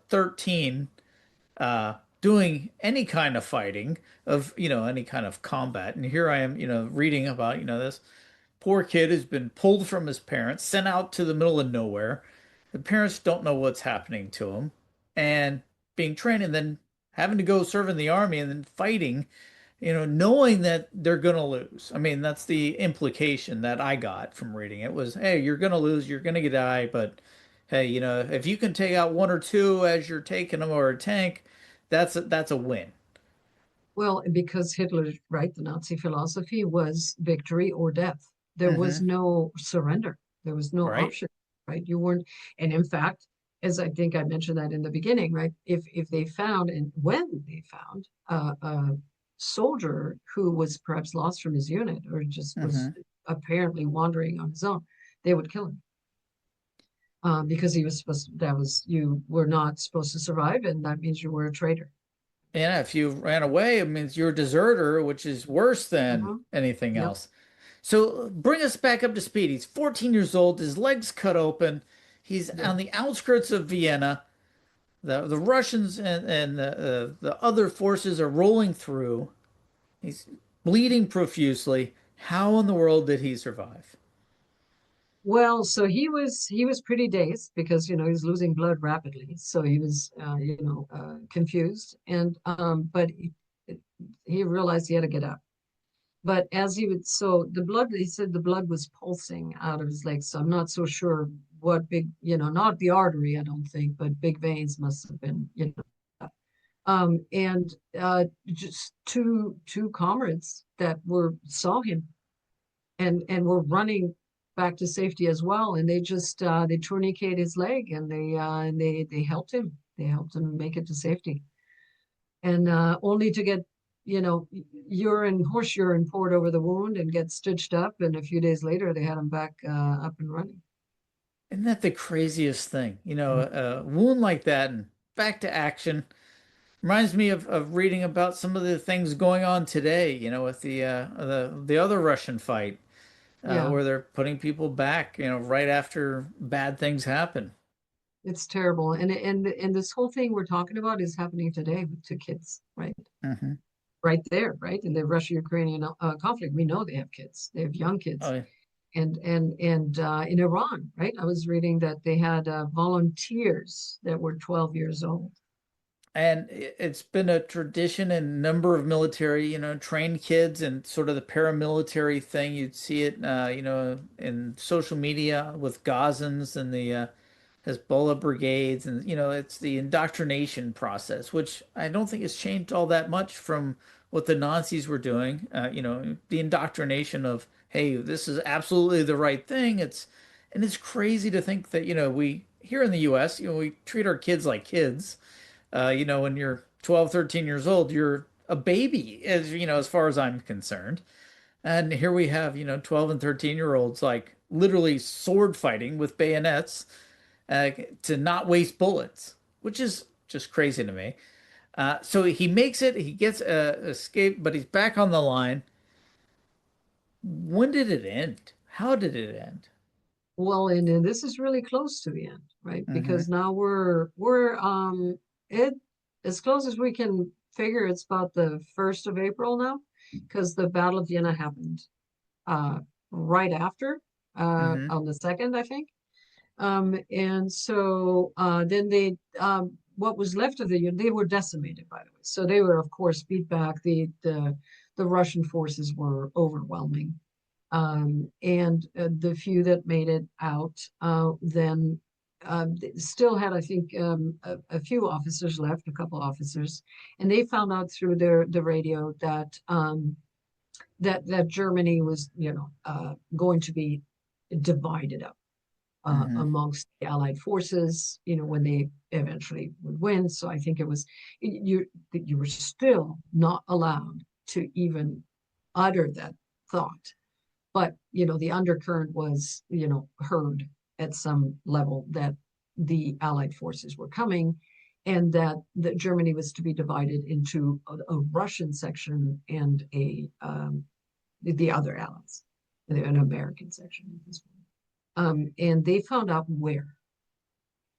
13 doing any kind of fighting of any kind of combat. And here I am, reading about this poor kid who's been pulled from his parents, sent out to the middle of nowhere. The parents don't know what's happening to him, and being trained, and then having to go serve in the army, and then fighting, knowing that they're gonna lose. I mean, that's the implication that I got from reading it was, hey, you're gonna lose, you're gonna die, but hey, if you can take out one or two as you're taking them, or a tank, that's a win.
well, because Hitler, right, the Nazi philosophy was victory or death. There was
Hmm.
no surrender. There was no
Right?
option, right? You weren't, and in fact, as I think I mentioned that in the beginning, right? If they found, and when they found a soldier who was perhaps lost from his unit or just was
Hmm.
apparently wandering on his own, they would kill him. Because he was supposed to, that was, you were not supposed to survive, and that means you were a traitor.
And if you ran away, it means you're a deserter, which is worse than
Mhm.
anything
Yep.
else. So bring us back up to speed. He's 14 years old, his legs cut open. He's
Yeah.
on the outskirts of Vienna. The Russians and the other forces are rolling through. He's bleeding profusely. How in the world did he survive?
Well, so he was pretty dazed because he was losing blood rapidly. So he was confused, and but he realized he had to get up. But as he would, so the blood, he said the blood was pulsing out of his legs. So I'm not so sure what big, not the artery, I don't think, but big veins must have been. And just two comrades that were saw him and were running back to safety as well. And they just they tourniqueted his leg, and they helped him. They helped him make it to safety, and only to get, horse urine poured over the wound and get stitched up. And a few days later, they had him back up and running.
Isn't that the craziest thing? A wound like that and back to action reminds me of reading about some of the things going on today, with the other Russian fight,
Yeah,
where they're putting people back, right after bad things happen.
it's terrible. And this whole thing we're talking about is happening today to kids, right?
Hmm.
Right there, right? In the Russia-Ukrainian conflict, we know they have kids. They have young kids.
Oh, yeah.
And in Iran, right? I was reading that they had volunteers that were 12 years old.
And it's been a tradition in a number of military, trained kids and sort of the paramilitary thing. You'd see it, in social media with Gazans and the Hezbollah brigades, and it's the indoctrination process, which I don't think has changed all that much from what the Nazis were doing. The indoctrination of, hey, this is absolutely the right thing. It's crazy to think that we here in the U.S. We treat our kids like kids. When you're 12, 13 years old, you're a baby, as far as I'm concerned. And here we have 12 and 13-year-olds like literally sword fighting with bayonets to not waste bullets, which is just crazy to me. So he makes it, he gets escape, but he's back on the line. When did it end? How did it end?
Well, and this is really close to the end, right?
Hmm.
Because now we're it as close as we can figure. It's about the 1st of April now, because the Battle of Vienna happened uh right after,
Hmm.
on the 2nd, I think. And so then what was left of they were decimated, by the way. So they were, of course, beat back. The Russian forces were overwhelming. And the few that made it out then still had, I think, a few officers left, a couple officers, and they found out through the radio that that Germany was, going to be divided up
Hmm.
amongst the Allied forces, when they eventually would win. So I think it was you were still not allowed to even utter that thought. But the undercurrent was, heard at some level that the Allied forces were coming, and that Germany was to be divided into a Russian section and the other allies, an American section at this point. And they found out where.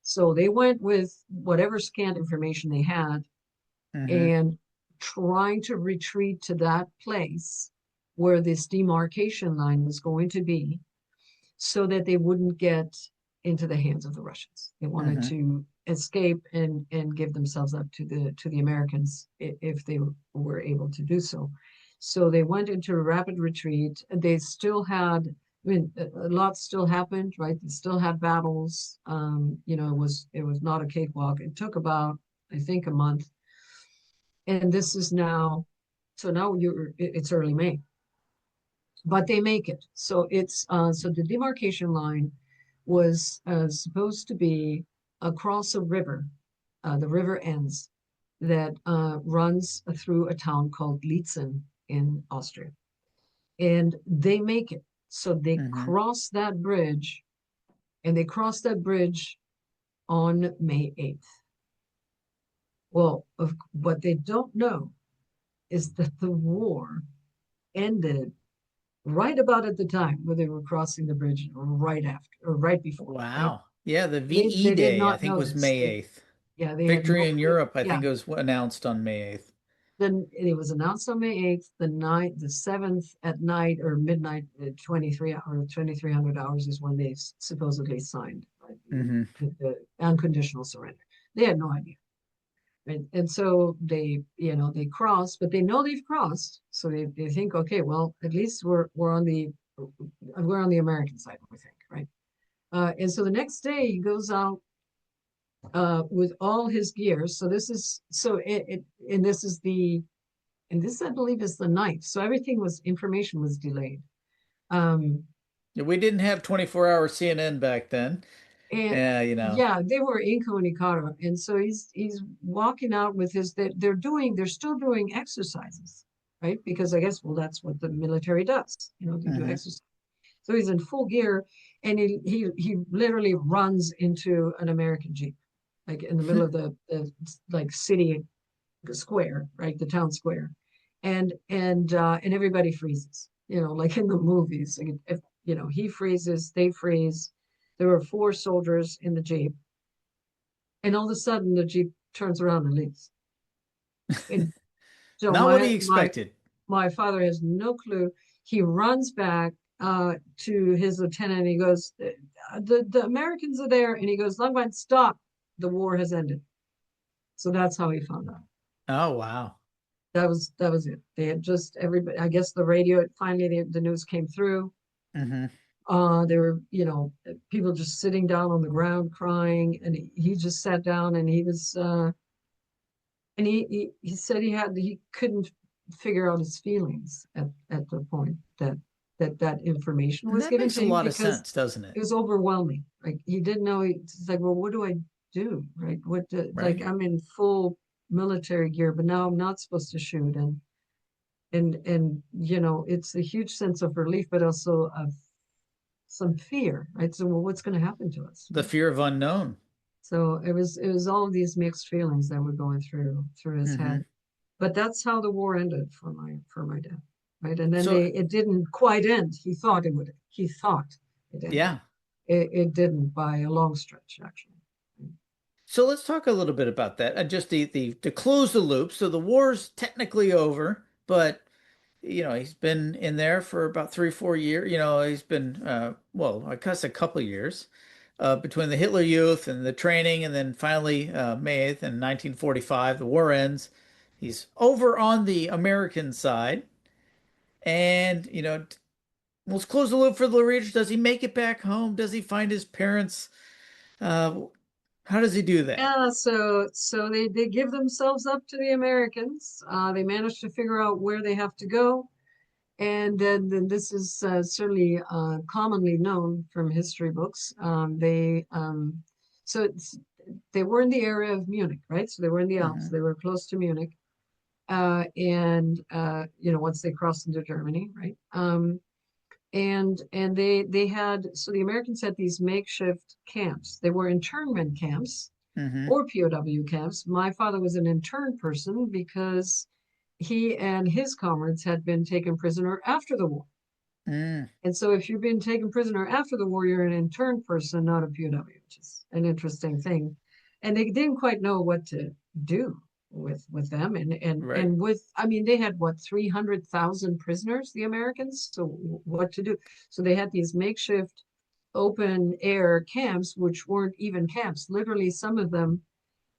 So they went with whatever scant information they had
Hmm.
and trying to retreat to that place where this demarcation line was going to be, so that they wouldn't get into the hands of the Russians. They wanted
Hmm.
to escape and give themselves up to the Americans if they were able to do so. So they went into a rapid retreat. They still had, I mean, a lot still happened, right? They still had battles. It was not a cakewalk. It took about, I think, a month. And this is now, so now it's early May, but they make it. So so the demarcation line was supposed to be across a river. The river ends that runs through a town called Lietzen in Austria, and they make it. So they
Hmm.
cross that bridge, and they cross that bridge on May 8th. Well, what they don't know is that the war ended right about at the time where they were crossing the bridge, right after or right before, right?
Wow. Yeah, the VE
They did
Day, I
not
think,
know
was
this.
May 8th.
Yeah, they had no
Victory in
clue.
Europe, I
Yeah.
think, it was announced on May 8th.
Then it was announced on May 8th, the 7th at night or midnight, 2300 hours is when they supposedly signed, right,
Hmm.
the unconditional surrender. They had no idea. Right? And so they cross, but they know they've crossed. So they think, okay, well, at least we're on the American side, we think, right? And so the next day he goes out with all his gear. So this is so it and this is the and this I believe is the ninth. So information was delayed. Um,
We didn't have 24-hour CNN back then.
And
Yeah,
yeah, they were incommunicado. And so he's walking out with his they're still doing exercises, right? Because I guess, well, that's what the military does, they do
hmm
exercise. So he's in full gear, and he literally runs into an American Jeep, like in the middle of the like city square, right? The town square. And everybody freezes, like in the movies. Like if he freezes, they freeze. There were four soldiers in the Jeep, and all of a sudden the Jeep turns around and leaves. And so
Not what
my
he
my
expected.
my father has no clue. He runs back to his lieutenant. And he goes, the Americans are there, and he goes, Langbein, stop. The war has ended. So that's how he found out.
Oh, wow.
That was it. They had just everybody. I guess the radio. Finally, the news came through.
hmm
There were people just sitting down on the ground crying, and he just sat down and he was and he said he couldn't figure out his feelings at the point that information
And
was
that
given
makes
to
a
him
lot of
because
sense, doesn't it?
it was overwhelming. Like he didn't know. He's like, well, what do I do? Right? Like
Right.
I'm in full military gear, but now I'm not supposed to shoot, and it's a huge sense of relief, but also of some fear, right? So, well, what's going to happen to us,
The
right?
fear of unknown.
So it was all of these mixed feelings that were going through his
hmm
head. But that's how the war ended for my dad, right? And then
So,
it didn't quite end. He thought it would. He thought it ended.
yeah.
It didn't by a long stretch, actually.
So let's talk a little bit about that. Just the to close the loop. So the war's technically over, but he's been in there for about 3, 4 years. He's been well, I guess a couple of years between the Hitler Youth and the training, and then finally May 8th in 1945, the war ends. He's over on the American side, and let's close the loop for the reader. Does he make it back home? Does he find his parents? Uh, how does he do that?
Yeah, so they give themselves up to the Americans. They manage to figure out where they have to go. And then this is certainly commonly known from history books. So they were in the area of Munich, right? So they were in the Alps.
hmm
They were close to Munich. And once they crossed into Germany, right? And they had, so the Americans had these makeshift camps. They were internment camps
hmm
or POW camps. My father was an interned person because he and his comrades had been taken prisoner after the war.
Mm,
And so if you've been taken prisoner after the war, you're an interned person, not a POW, which is an interesting thing. And they didn't quite know what to do with them.
right.
I mean, they had what, 300,000 prisoners, the Americans? So what to do? So they had these makeshift open air camps, which weren't even camps. Literally, some of them,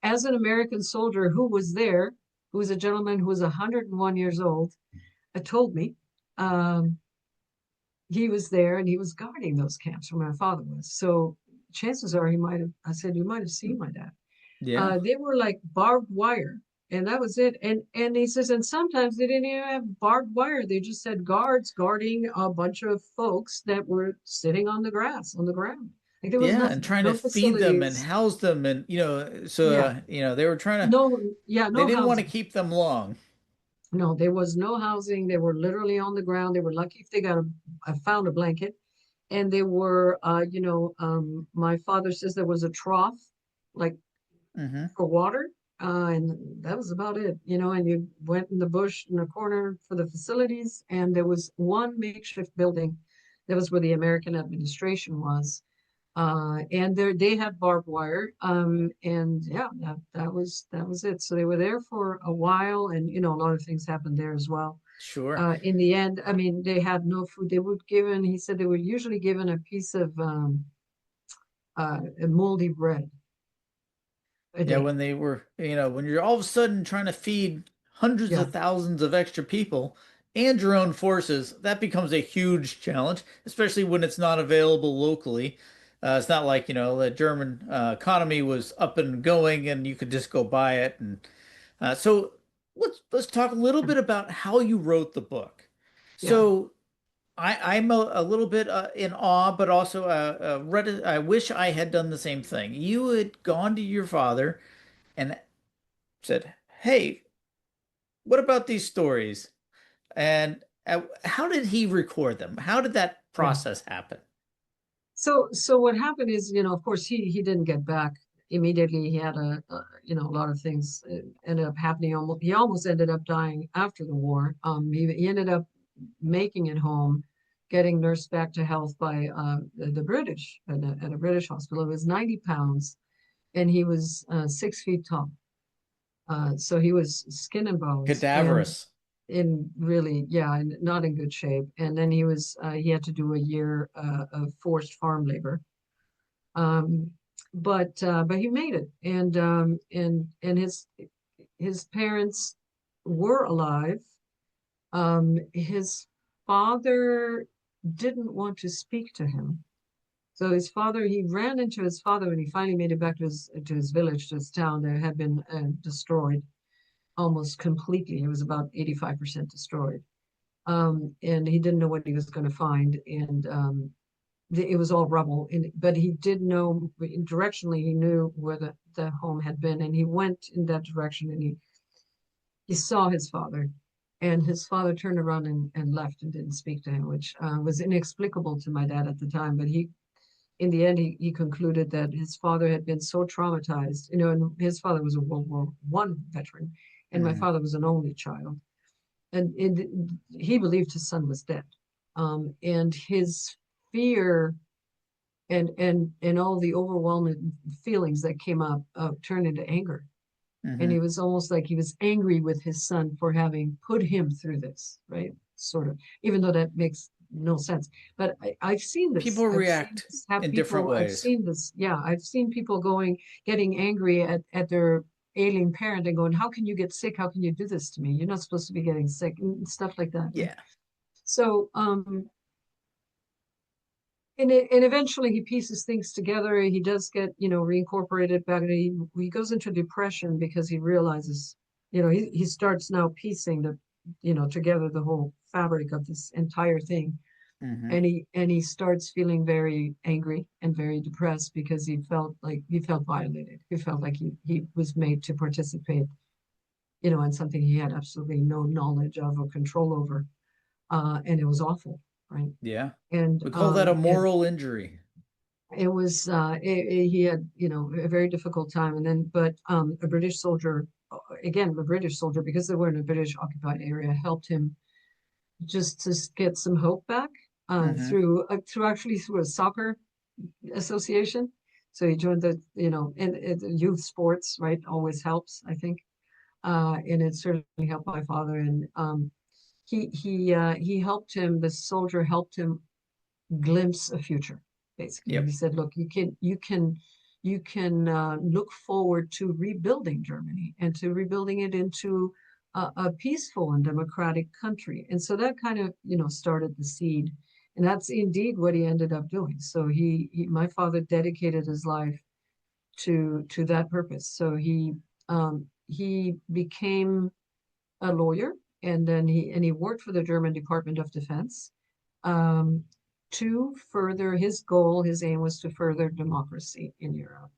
as an American soldier who was there, who was a gentleman who was 101 years old, told me, um, he was there and he was guarding those camps where my father was. So chances are I said, you might have seen my dad.
Yeah.
They were like barbed wire, and that was it. And he says, and sometimes they didn't even have barbed wire. They just had guards guarding a bunch of folks that were sitting on the grass, on the ground. Like there was
Yeah, and
nothing,
trying to
no
feed them and
facilities.
house them, and so
Yeah,
they were trying to.
no, yeah,
They
no
didn't want to
housing.
keep them long.
No, there was no housing. They were literally on the ground. They were lucky if they I found a blanket. And they were, my father says there was a trough, like
hmm
for water. And that was about it, and you went in the bush in the corner for the facilities. And there was one makeshift building. That was where the American administration was. And they had barbed wire. And yeah, that was it. So they were there for a while, and a lot of things happened there as well.
Sure.
In the end, I mean, they had no food. He said they were usually given a piece of moldy bread a
Yeah,
day.
when they were, when you're all of a sudden trying to feed hundreds
Yeah,
of thousands of extra people and your own forces, that becomes a huge challenge, especially when it's not available locally. It's not like, the German economy was up and going and you could just go buy it. And so let's talk a little bit about how you wrote the book.
yeah.
So I'm a little bit in awe, but also I wish I had done the same thing. You had gone to your father and said, "Hey, what about these stories?" And how did he record them? How did that
Yeah.
process happen?
So what happened is, of course, he didn't get back immediately. He had a lot of things ended up happening. He almost ended up dying after the war. He ended up making it home, getting nursed back to health by the British at a British hospital. It was 90 pounds, and he was 6 feet tall. So he was skin and bones, and
Cadaverous.
in really, yeah, and not in good shape. And then he had to do a year of forced farm labor. Um, but he made it, and his parents were alive. His father didn't want to speak to him. So he ran into his father when he finally made it back to his village, to his town that had been destroyed almost completely. It was about 85% destroyed. And he didn't know what he was going to find. And it was all rubble. But he did know directionally, he knew where the home had been. And he went in that direction, and he saw his father. And his father turned around and left and didn't speak to him, which was inexplicable to my dad at the time. But in the end, he concluded that his father had been so traumatized, and his father was a World War I veteran, and my
Mhm.
father was an only child. And he believed his son was dead. And his fear and all the overwhelming feelings that came up turned into anger. And
Mhm.
he was almost like he was angry with his son for having put him through this, right? Sort of, even though that makes no sense. But I've seen this.
People
I've seen
react
this have
in different
people, I've
ways.
seen this. Yeah, I've seen people getting angry at their ailing parent and going, how can you get sick? How can you do this to me? You're not supposed to be getting sick, and stuff like that. Right?
Yeah.
So, and eventually he pieces things together. He does get, reincorporated back. He goes into depression because he realizes, he starts now piecing together the whole fabric of this entire thing.
Hmm.
And he starts feeling very angry and very depressed because he felt violated. He felt like he was made to participate, in something he had absolutely no knowledge of or control over. And it was awful, right?
Yeah.
And
We call that a moral injury.
it was he had a very difficult time. And then but a British soldier, again a British soldier, because they were in a British occupied area, helped him just to get some hope back
Hmm.
through a soccer association. So he joined the and youth sports, right, always helps, I think. And it certainly helped my father. And he helped him, the soldier helped him glimpse a future. Basically, he
Yep.
said, "Look, you can look forward to rebuilding Germany and to rebuilding it into a peaceful and democratic country." And so that kind of started the seed, and that's indeed what he ended up doing. So my father dedicated his life to that purpose. So he became a lawyer, and then he worked for the German Department of Defense um, to further his goal. His aim was to further democracy in Europe.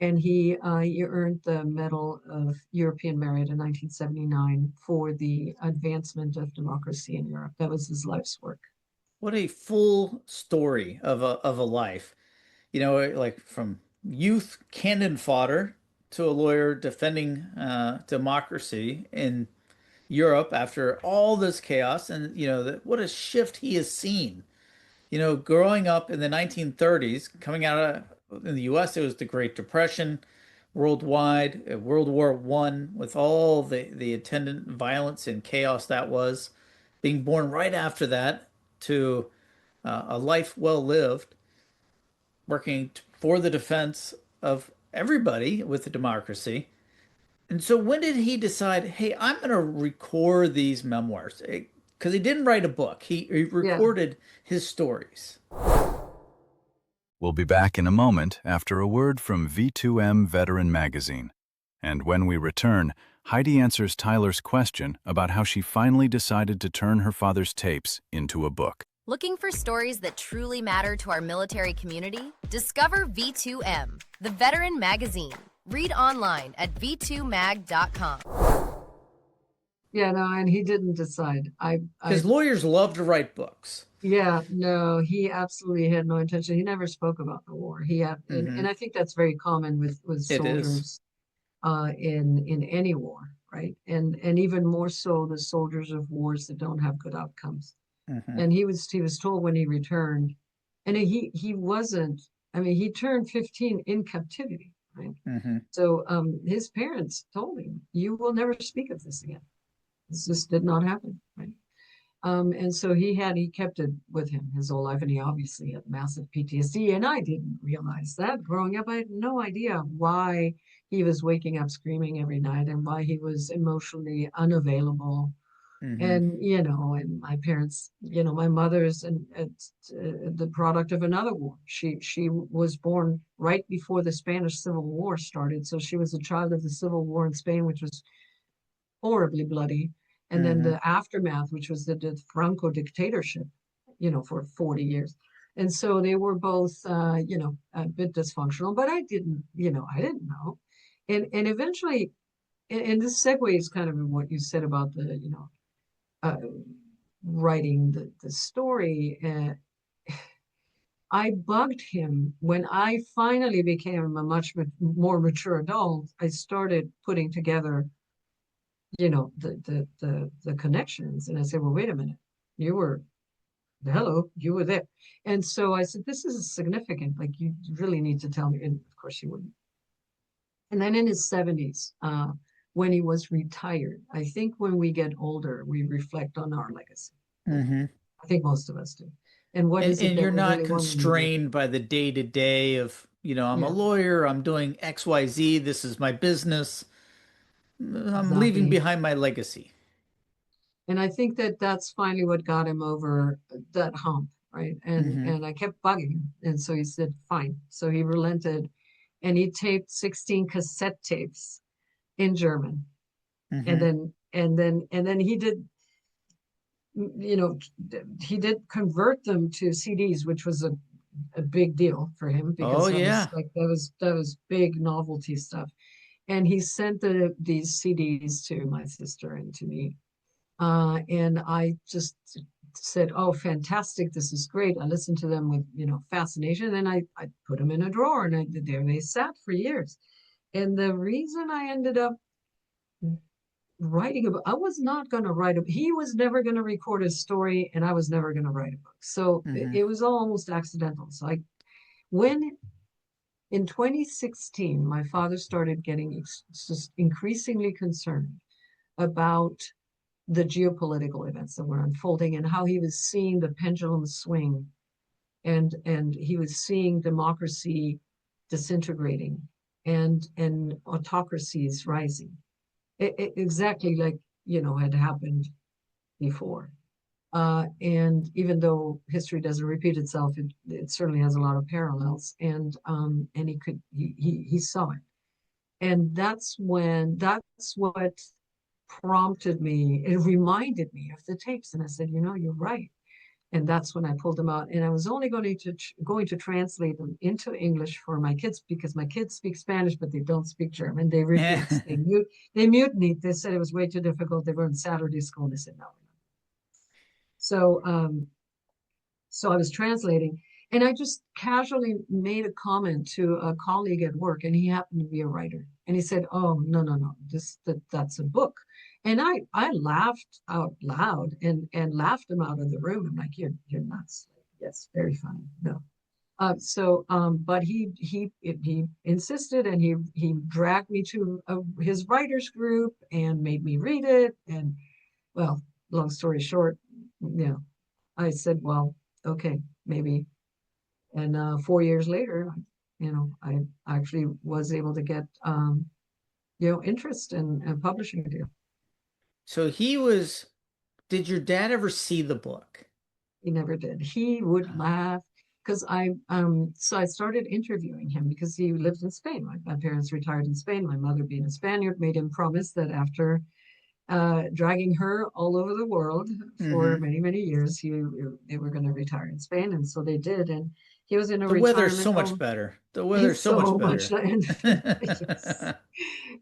And he earned the Medal of European Merit in 1979 for the advancement of democracy in Europe. That was his life's work.
What a full story of a life. Like from youth cannon fodder to a lawyer defending democracy in Europe after all this chaos, and what a shift he has seen. Growing up in the 1930s, coming out of in the US, it was the Great Depression worldwide, World War I, with all the attendant violence and chaos that was. Being born right after that to a life well lived, working for the defense of everybody with the democracy. And so when did he decide, hey, I'm going to record these memoirs? Because he didn't write a book. He
Yeah.
recorded his stories.
We'll be back in a moment after a word from V2M Veteran Magazine. And when we return, Heidi answers Tyler's question about how she finally decided to turn her father's tapes into a book.
Looking for stories that truly matter to our military community? Discover V2M, the veteran magazine. Read online at v2mag.com.
Yeah, no, and he didn't decide.
Because lawyers love to write books.
Yeah, no, he absolutely had no intention. He never spoke about the war. He had, and I think that's very common with
It is.
soldiers in any war, right? And even more so the soldiers of wars that don't have good outcomes. And he was told when he returned, and he wasn't. I mean, he turned 15 in captivity, right? So his parents told him, "You will never speak of this again. This just did not happen," right? And so he kept it with him his whole life, and he obviously had massive PTSD. And I didn't realize that growing up. I had no idea why he was waking up screaming every night and why he was emotionally unavailable. And and my parents, my mother's and the product of another war. She was born right before the Spanish Civil War started, so she was a child of the Civil War in Spain, which was horribly bloody, and then the aftermath, which was the Franco dictatorship, for 40 years. And so they were both, a bit dysfunctional, but I didn't know. And eventually, and this segues kind of in what you said about the, writing the story. I bugged him when I finally became a much more mature adult. I started putting together the connections. And I said, well, wait a minute, you were there. And so I said, this is significant. Like, you really need to tell me. And of course he wouldn't. And then in his 70s, when he was retired, I think when we get older, we reflect on our legacy. I think most of us do. And what is it
and
that
you're
we
not
really want to do?
constrained by the day to day of, I'm a lawyer, I'm doing XYZ, this is my business. I'm leaving
Exactly.
behind my legacy.
And I think that that's finally what got him over that hump, right? And I kept bugging him. And so he said, fine. So he relented, and he taped 16 cassette tapes in German. And then he did, he did convert them to CDs, which was a big deal for him, because that was big novelty stuff. And he sent these CDs to my sister and to me. And I just said, oh, fantastic, this is great. I listened to them with, fascination. And I put them in a drawer, and there they sat for years. And the reason I ended up writing I was not going to write he was never going to record a story, and I was never going to write a book. So it was almost accidental. So when in 2016, my father started getting just increasingly concerned about the geopolitical events that were unfolding, and how he was seeing the pendulum swing, and he was seeing democracy disintegrating and autocracies rising, exactly like had happened before. And even though history doesn't repeat itself, it certainly has a lot of parallels. And he saw it, and that's what prompted me. It reminded me of the tapes, and I said, you're right. And that's when I pulled them out, and I was only going to translate them into English for my kids, because my kids speak Spanish, but they don't speak German. They refuse. They mutinied. They said it was way too difficult. They were in Saturday school, and they said no. So I was translating, and I just casually made a comment to a colleague at work, and he happened to be a writer, and he said, "Oh, no, that's a book." And I laughed out loud and laughed him out of the room. I'm like, you're nuts. Yes, very funny. No. But he insisted, and he dragged me to his writers group and made me read it. And well, long story short, I said, well, okay, maybe. And 4 years later, I actually was able to get interest in publishing a deal.
So did your dad ever see the book?
He never did. He would laugh, because so I started interviewing him, because he lived in Spain. My parents retired in Spain. My mother, being a Spaniard, made him promise that after dragging her all over the world for
Hmm.
many, many years. They were going to retire in Spain, and so they did. And he was in a
The weather's
retirement
so much
home.
better. The weather's
He's
so much
so much,
better.
and yes,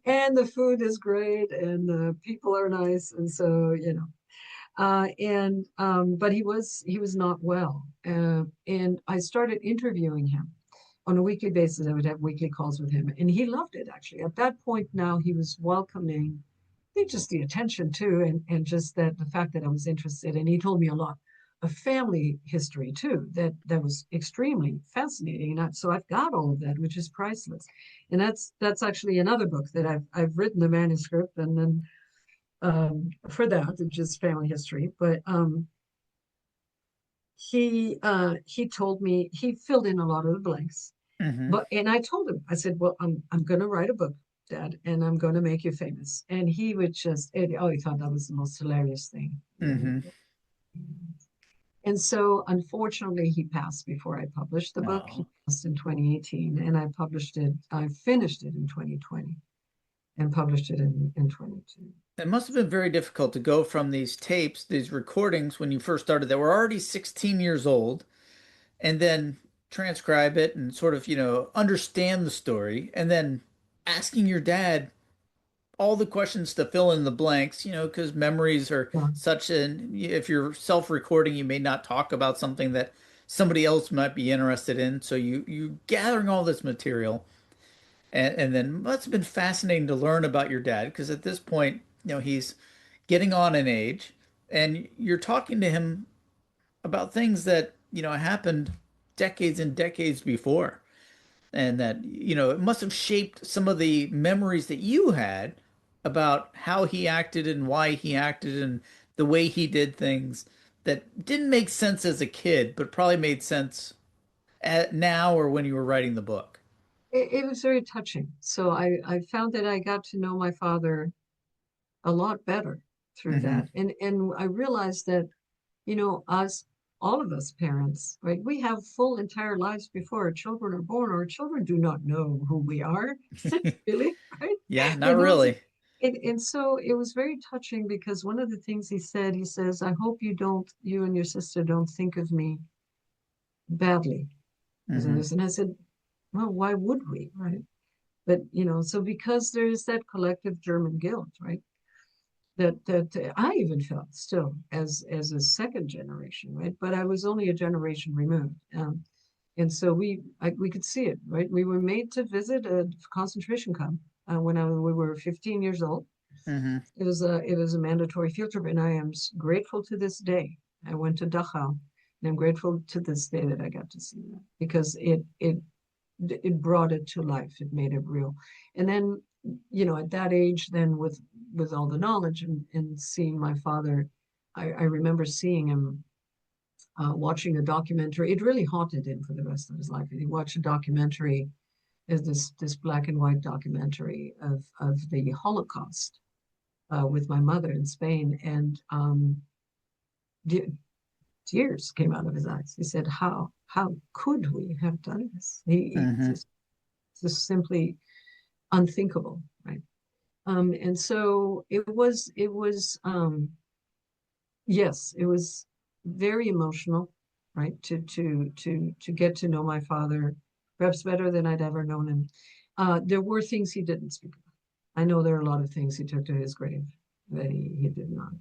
and the food is great, and the people are nice, and so and but he was not well, and I started interviewing him on a weekly basis. I would have weekly calls with him, and he loved it actually. At that point, now he was welcoming, I think, just the attention too, and just that the fact that I was interested, and he told me a lot of family history too that was extremely fascinating. And so I've got all of that, which is priceless. And that's actually another book that I've written the manuscript, and then for that, which is family history. But he told me he filled in a lot of the blanks.
Hmm.
And I told him, I said, well, I'm going to write a book, Dad, and I'm going to make you famous. And he would he thought that was the most hilarious thing.
Hmm.
And so, unfortunately, he passed before I published the book. He
Oh.
passed in 2018, and I finished it in 2020 and published it in 22.
It must have been very difficult to go from these tapes, these recordings when you first started that were already 16 years old, and then transcribe it and sort of, understand the story, and then asking your dad all the questions to fill in the blanks, because memories are
Yeah.
such an, if you're self-recording, you may not talk about something that somebody else might be interested in. So you gathering all this material. And then must have been fascinating to learn about your dad because at this point, he's getting on in age and you're talking to him about things that, happened decades and decades before. And that, it must have shaped some of the memories that you had about how he acted and why he acted and the way he did things that didn't make sense as a kid, but probably made sense now or when you were writing the book.
It was very touching. So I found that I got to know my father a lot better through
Hmm.
that. And I realized that, us, all of us parents, right, we have full entire lives before our children are born. Our children do not know who we are, really, right?
Yeah,
They
not
don't.
really.
And so it was very touching because one of the things he says, I hope you and your sister don't think of me badly.
Hmm.
And I said, well, why would we, right? But, so because there's that collective German guilt, right? That I even felt still as a second generation, right? But I was only a generation removed, and so we could see it, right? We were made to visit a concentration camp when we were 15 years old.
Hmm.
It was a mandatory field trip, and I am grateful to this day. I went to Dachau, and I'm grateful to this day that I got to see that because it brought it to life. It made it real. And then, at that age, then with all the knowledge and seeing my father, I remember seeing him watching a documentary. It really haunted him for the rest of his life. He watched a documentary, is this black and white documentary of the Holocaust with my mother in Spain, and tears came out of his eyes. He said, "How could we have done this?" He
Hmm.
just simply unthinkable, right? And so yes, it was very emotional, right? To get to know my father perhaps better than I'd ever known him. There were things he didn't speak about. I know there are a lot of things he took to his grave that he did not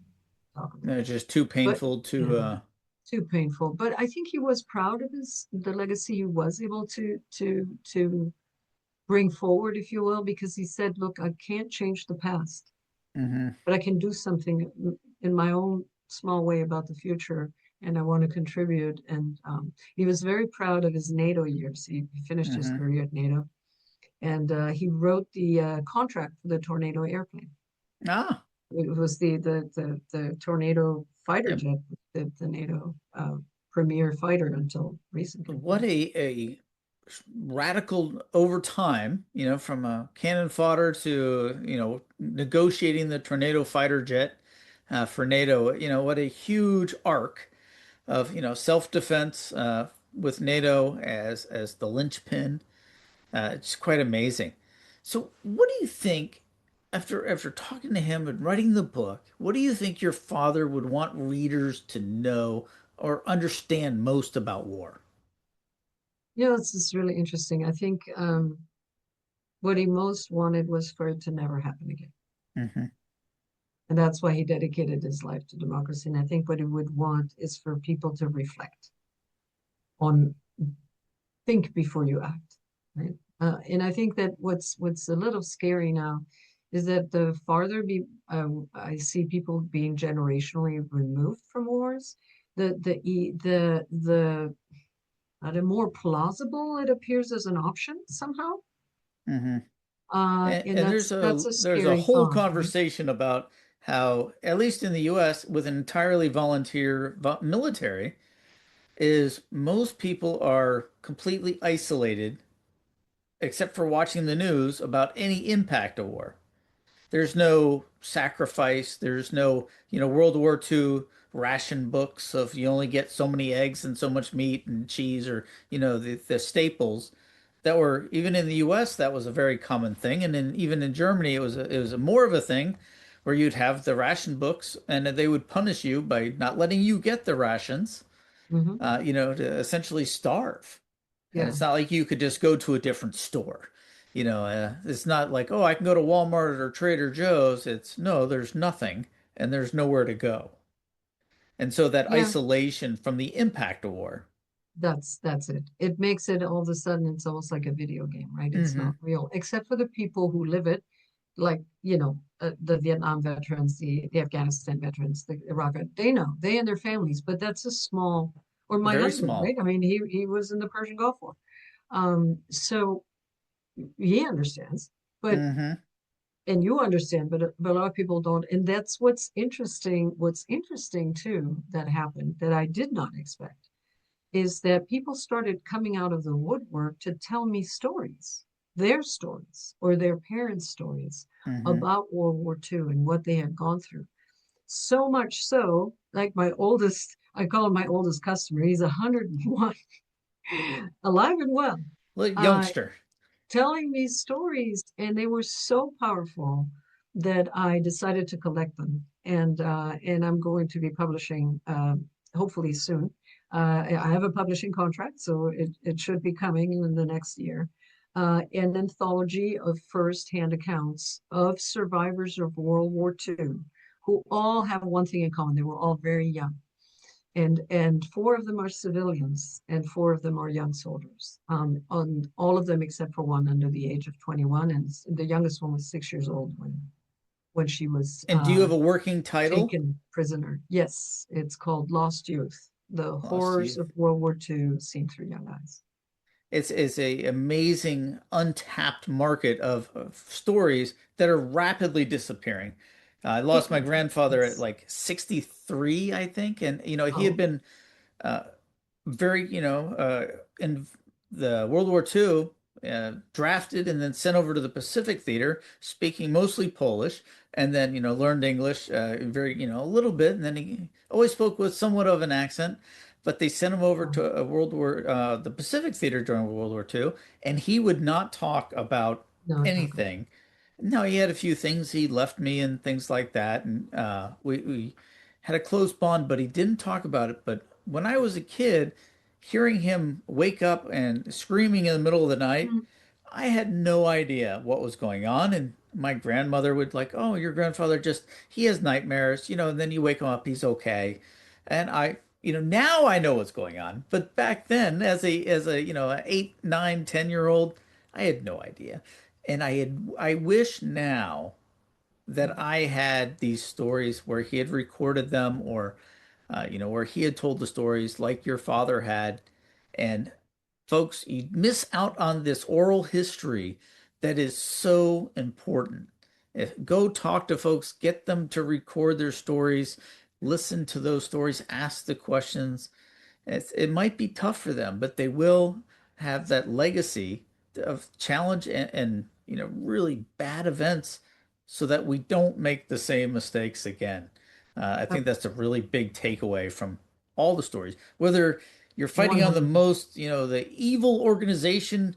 talk about.
It's just too
But
painful to
yeah, too painful. But I think he was proud of the legacy he was able to bring forward, if you will, because he said, look, I can't change the past,
hmm.
but I can do something in my own small way about the future, and I want to contribute. And he was very proud of his NATO years. He finished his
Hmm.
career at NATO, and he wrote the contract for the Tornado airplane.
Ah,
It was the Tornado fighter
yep.
jet, the NATO premier fighter until recently.
What a radical over time, from a cannon fodder to, negotiating the Tornado fighter jet for NATO, what a huge arc of, self-defense with NATO as the linchpin. It's quite amazing. So what do you think after talking to him and writing the book, what do you think your father would want readers to know or understand most about war?
This is really interesting. I think what he most wanted was for it to never happen again.
Hmm.
And that's why he dedicated his life to democracy. And I think what he would want is for people to reflect on, think before you act, right? And I think that what's a little scary now is that the farther I see people being generationally removed from wars, the more plausible it appears as an option somehow.
Hmm.
And
And
that's a
there's a
scary
whole
thought, right?
conversation about how, at least in the US, with an entirely volunteer military, is most people are completely isolated except for watching the news about any impact of war. There's no sacrifice. There's no, World War II ration books of you only get so many eggs and so much meat and cheese, or, the staples that were, even in the US, that was a very common thing. And even in Germany, it was more of a thing where you'd have the ration books and they would punish you by not letting you get the rations,
Hmm.
to essentially starve. And
Yeah.
it's not like you could just go to a different store. It's not like, oh, I can go to Walmart or Trader Joe's. It's no, there's nothing and there's nowhere to go. And so that
Yeah.
isolation from the impact of war.
That's it. It makes it all of a sudden it's almost like a video game, right? It's
Hmm.
not real, except for the people who live it, like the Vietnam veterans, the Afghanistan veterans, the Iraq. They know, they and their families, but that's a small. Or my
Very
husband, right?
small.
I mean, he was in the Persian Gulf War, so he understands, but
Hmm.
and you understand, but a lot of people don't, and that's what's interesting. What's interesting too that happened that I did not expect is that people started coming out of the woodwork to tell me stories, their stories or their parents' stories
Hmm.
about World War II and what they had gone through. So much so, like my oldest, I call him my oldest customer, he's 101, alive and well,
Little
uh,
youngster.
telling me stories, and they were so powerful that I decided to collect them. And I'm going to be publishing hopefully soon. I have a publishing contract, so it should be coming in the next year. An anthology of first-hand accounts of survivors of World War II who all have one thing in common. They were all very young, and four of them are civilians and four of them are young soldiers, on all of them except for one under the age of 21, and the youngest one was 6 years old when she was
And do you have a working title?
taken prisoner. Yes, it's called Lost Youth: The
Lost
Horrors
Youth.
of World War II Seen Through Young Eyes.
It's a amazing untapped market of stories that are rapidly disappearing. I lost my grandfather at
Yes.
like 63, I think, and he had
Oh,
been uh, very, in the World War II, drafted and then sent over to the Pacific Theater, speaking mostly Polish, and then, learned English, very, a little bit, and then he always spoke with somewhat of an accent. But they sent him over
oh,
to the Pacific Theater during World War II, and he would not talk about
no, talk about.
anything. No, he had a few things he left me and things like that, and we had a close bond, but he didn't talk about it. But when I was a kid, hearing him wake up and screaming in the middle of the night,
Mm,
I had no idea what was going on. And my grandmother would like, "Oh, your grandfather he has nightmares, and then you wake him up, he's okay." And now I know what's going on. But back then, as a, an 8, 9, 10-year old, I had no idea. And I wish now that I had these stories where he had recorded them, or where he had told the stories like your father had. And folks, you miss out on this oral history that is so important. Go talk to folks, get them to record their stories, listen to those stories, ask the questions. It might be tough for them, but they will have that legacy of challenge and really bad events so that we don't make the same mistakes again. I
uh,
think that's a really big takeaway from all the stories. Whether you're fighting on the
100%.
most, the evil organization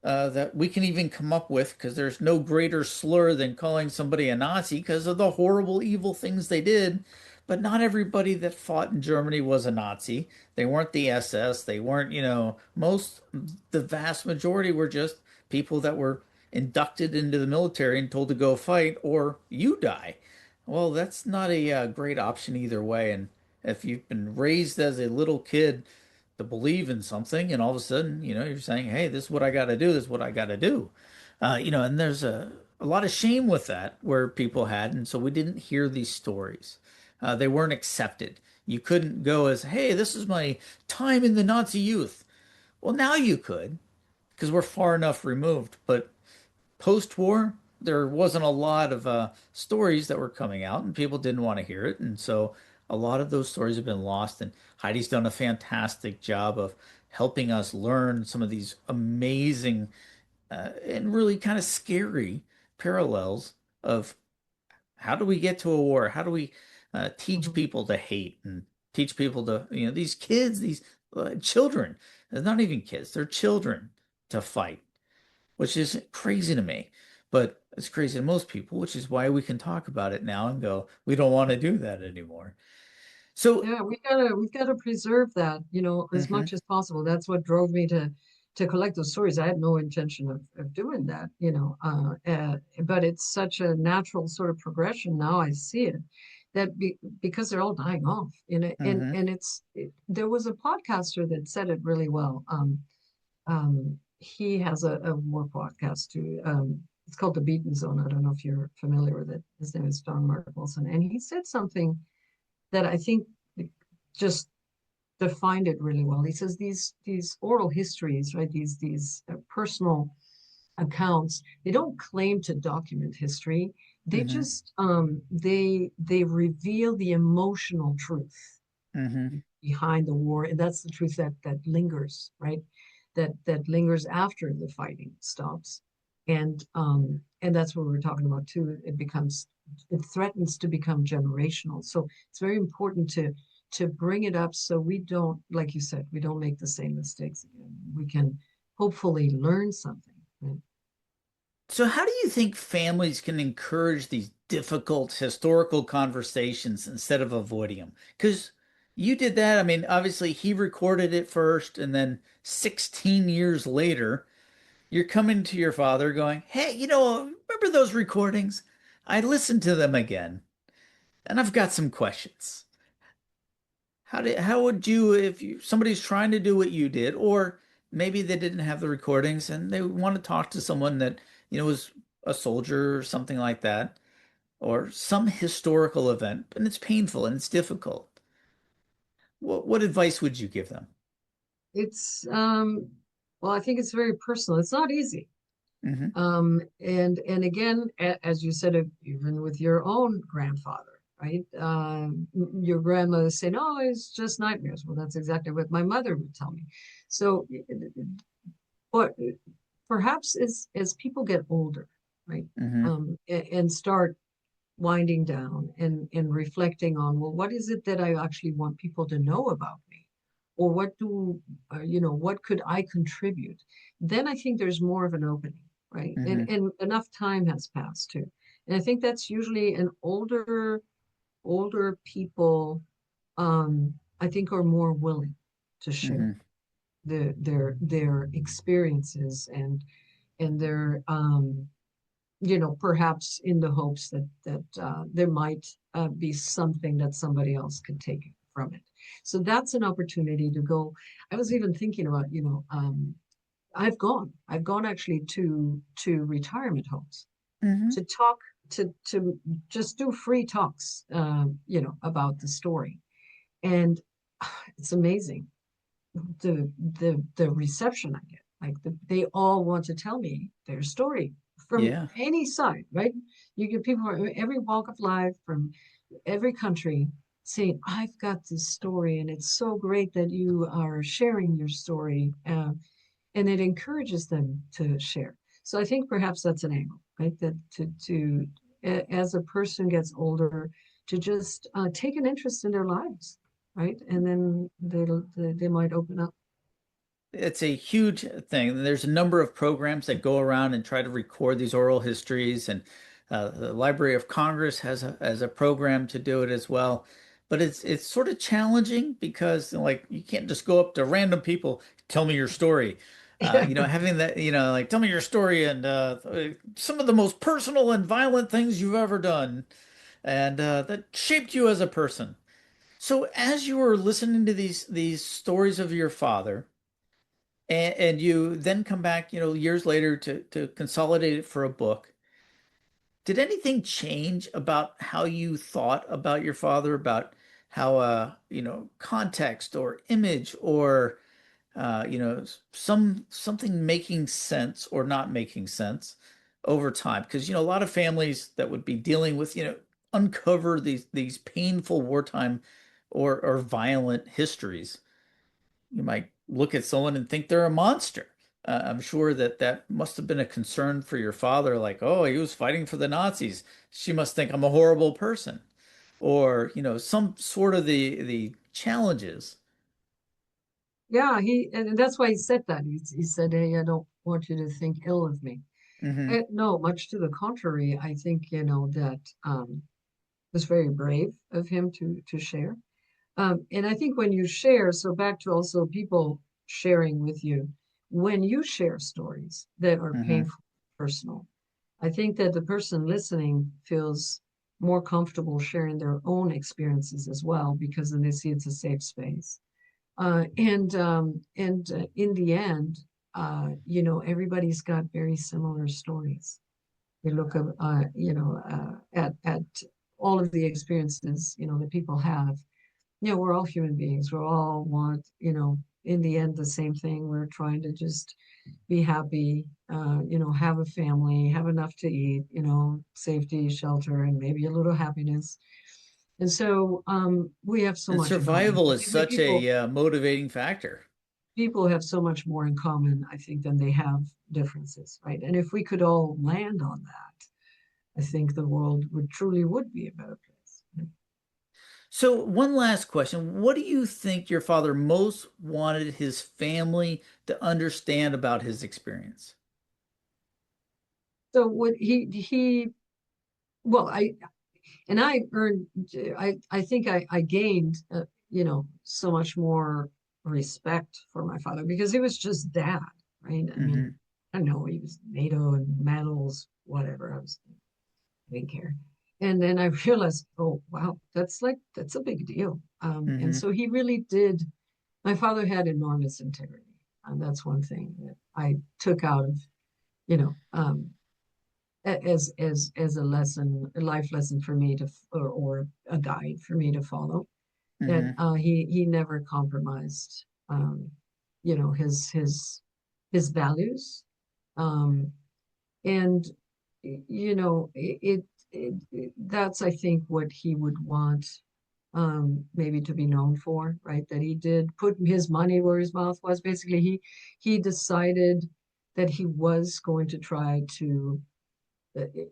that we can even come up with, because there's no greater slur than calling somebody a Nazi because of the horrible, evil things they did. But not everybody that fought in Germany was a Nazi. They weren't the SS. They weren't, the vast majority were just people that were inducted into the military and told to go fight or you die. Well, that's not a great option either way. And if you've been raised as a little kid to believe in something, and all of a sudden, you're saying, "Hey, this is what I got to do. This is what I got to do," and there's a lot of shame with that where people had, and so we didn't hear these stories. They weren't accepted. You couldn't go as, "Hey, this is my time in the Nazi youth." Well, now you could because we're far enough removed, but post-war, there wasn't a lot of stories that were coming out, and people didn't want to hear it, and so a lot of those stories have been lost. And Heidi's done a fantastic job of helping us learn some of these amazing and really kind of scary parallels of how do we get to a war? How do we teach
Mhm.
people to hate and teach people to, these kids, these children, they're not even kids, they're children to fight, which is crazy to me. But it's crazy to most people, which is why we can talk about it now and go, we don't want to do that anymore. So,
Yeah, we gotta preserve that, as
mhm,
much as possible. That's what drove me to collect those stories. I had no intention of doing that, but it's such a natural sort of progression. Now I see it because they're all dying off.
mhm,
There was a podcaster that said it really well. He has a war podcast too. It's called The Beaten Zone. I don't know if you're familiar with it. His name is John Mark Wilson, and he said something that I think just defined it really well. He says these oral histories, right? These personal accounts, they don't claim to document history. They
mhm,
just they reveal the emotional truth
mhm,
behind the war, and that's the truth that lingers, right? That lingers after the fighting stops, and that's what we're talking about too. It threatens to become generational. So it's very important to bring it up so we don't, like you said, we don't make the same mistakes again. We can hopefully learn something. Right?
So, how do you think families can encourage these difficult historical conversations instead of avoiding them? Because you did that. I mean, obviously, he recorded it first, and then 16 years later, you're coming to your father going, "Hey, remember those recordings? I listened to them again, and I've got some questions." How would you, if somebody's trying to do what you did, or maybe they didn't have the recordings and they want to talk to someone that, was a soldier or something like that, or some historical event, and it's painful and it's difficult. What advice would you give them?
It's well, I think it's very personal. It's not easy.
Hmm.
And again, as you said, even with your own grandfather, right? Your grandmother said, "Oh, it's just nightmares." Well, that's exactly what my mother would tell me. So, but perhaps as people get older, right,
Hmm.
and start winding down and reflecting on, well, what is it that I actually want people to know about me? Or what could I contribute? Then I think there's more of an opening, right? And
Hmm.
and enough time has passed too. And I think that's usually an older people, I think are more willing to share
Hmm.
their experiences and their perhaps in the hopes that there might be something that somebody else could take from it. So that's an opportunity to go. I was even thinking about, I've gone actually to retirement homes
Hmm.
to talk to just do free talks, about the story, and it's amazing the reception I get. Like they all want to tell me their story from
Yeah.
any side, right? You get people from every walk of life, from every country, saying, "I've got this story, and it's so great that you are sharing your story," and it encourages them to share. So I think perhaps that's an angle, right? That as a person gets older, to just take an interest in their lives, right? And then they might open up.
it's a huge thing. There's a number of programs that go around and try to record these oral histories, and the Library of Congress has a program to do it as well. But it's sort of challenging because like you can't just go up to random people, tell me your story. Having that, like tell me your story and some of the most personal and violent things you've ever done, and that shaped you as a person. So as you were listening to these stories of your father, and you then come back, years later to consolidate it for a book. Did anything change about how you thought about your father, about how context or image or something making sense or not making sense over time? Because a lot of families that would be dealing with, uncover these painful wartime or violent histories. You might look at someone and think they're a monster. I'm sure that must have been a concern for your father, like, oh, he was fighting for the Nazis. She must think I'm a horrible person. Or, some sort of the challenges.
Yeah, and that's why he said that. He said, "Hey, I don't want you to think ill of me."
Hmm.
No, much to the contrary. I think, that was very brave of him to share. And I think when you share, so back to also people sharing with you, when you share stories that are
Hmm.
painful, personal, I think that the person listening feels more comfortable sharing their own experiences as well, because then they see it's a safe space. And in the end, everybody's got very similar stories. We look at, at all of the experiences, that people have. We're all human beings. We all want, in the end, the same thing. We're trying to just be happy, have a family, have enough to eat, safety, shelter, and maybe a little happiness. And so we have so
And
much in common.
survival
I
is
think that
such a motivating factor.
people have so much more in common, I think, than they have differences, right? And if we could all land on that, I think the world would be a better place.
So, one last question. What do you think your father most wanted his family to understand about his experience?
So what well, I earned, I think I gained, so much more respect for my father because he was just dad, right? I mean,
Hmm.
I don't know, he was NATO and medals, whatever. I didn't care. And then I realized, oh, wow, that's a big deal. And
Hmm.
so he really did. My father had enormous integrity. And that's one thing that I took out of, you know, as a lesson, a life lesson for me or a guide for me to follow. That
Hmm.
he never compromised, his values, um, and that's I think what he would want, maybe to be known for, right? That he did put his money where his mouth was. Basically, he decided that he was going to try to,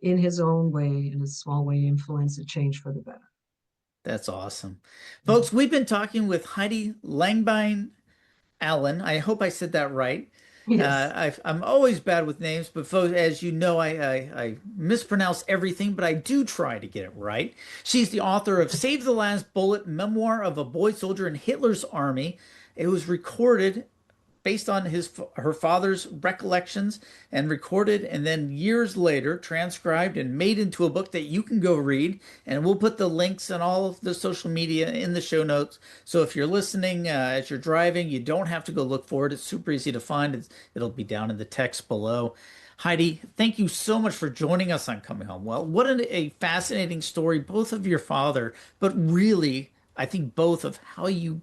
in his own way, in a small way, influence a change for the better.
That's awesome.
Mhm.
Folks, we've been talking with Heidi Langbein-Allen. I hope I said that right.
Yes.
I'm always bad with names, but folks, as you know, I mispronounce everything, but I do try to get it right. She's the author of Save the Last Bullet, Memoir of a Boy Soldier in Hitler's Army. It was recorded based on her father's recollections and recorded and then years later transcribed and made into a book that you can go read, and we'll put the links and all of the social media in the show notes, so if you're listening as you're driving, you don't have to go look for it. It's super easy to find. It'll be down in the text below. Heidi, thank you so much for joining us on Coming Home Well. What a fascinating story, both of your father, but really I think both of how you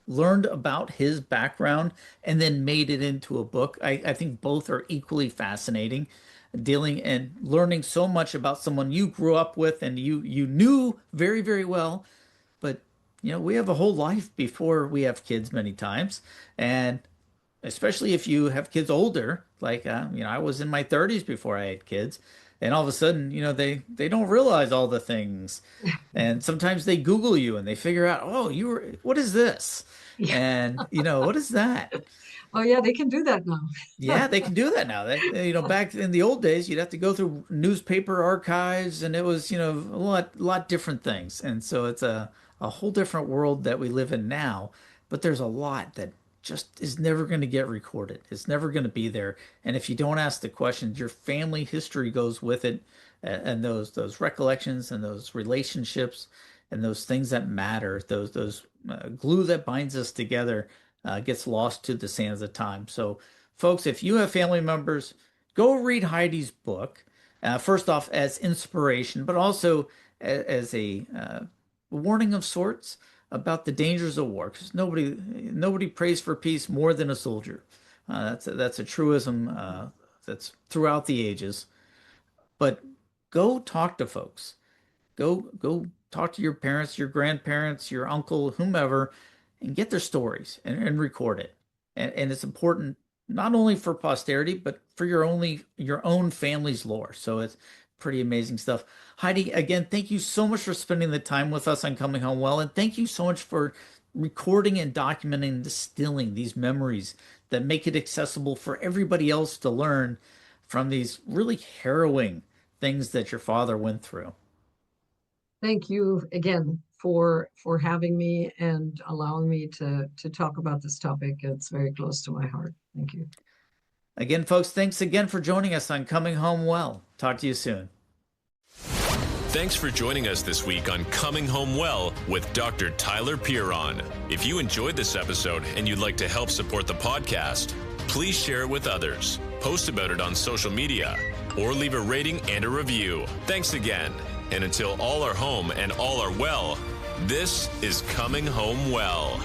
learned about his background and then made it into a book. I think both are equally fascinating, dealing and learning so much about someone you grew up with and you knew very, very well. But we have a whole life before we have kids many times. And especially if you have kids older, like I was in my 30s before I had kids, and all of a sudden, they don't realize all the things, and sometimes they Google you and they figure out, oh, what is this?
Yeah.
And, what is that?
Oh yeah, they can do that now.
Yeah, they can do that now. Back in the old days, you'd have to go through newspaper archives, and it was, a lot different things. And so it's a whole different world that we live in now. But there's a lot that just is never going to get recorded. It's never going to be there. And if you don't ask the questions, your family history goes with it, and those recollections and those relationships and those things that matter, those glue that binds us together gets lost to the sands of time. So, folks, if you have family members, go read Heidi's book. First off, as inspiration, but also as a warning of sorts about the dangers of war. Because nobody prays for peace more than a soldier. That's a truism that's throughout the ages. But go talk to folks. Go talk to your parents, your grandparents, your uncle, whomever, and get their stories and record it. And it's important not only for posterity, but for your own family's lore. So it's pretty amazing stuff. Heidi, again, thank you so much for spending the time with us on Coming Home Well, and thank you so much for recording and documenting and distilling these memories that make it accessible for everybody else to learn from these really harrowing things that your father went through.
Thank you again for having me and allowing me to talk about this topic. It's very close to my heart. Thank you.
Again, folks, thanks again for joining us on Coming Home Well. Talk to you soon.
Thanks for joining us this week on Coming Home Well with Dr. Tyler Piron. If you enjoyed this episode and you'd like to help support the podcast, please share it with others, post about it on social media, or leave a rating and a review. Thanks again. And until all are home and all are well, this is Coming Home Well.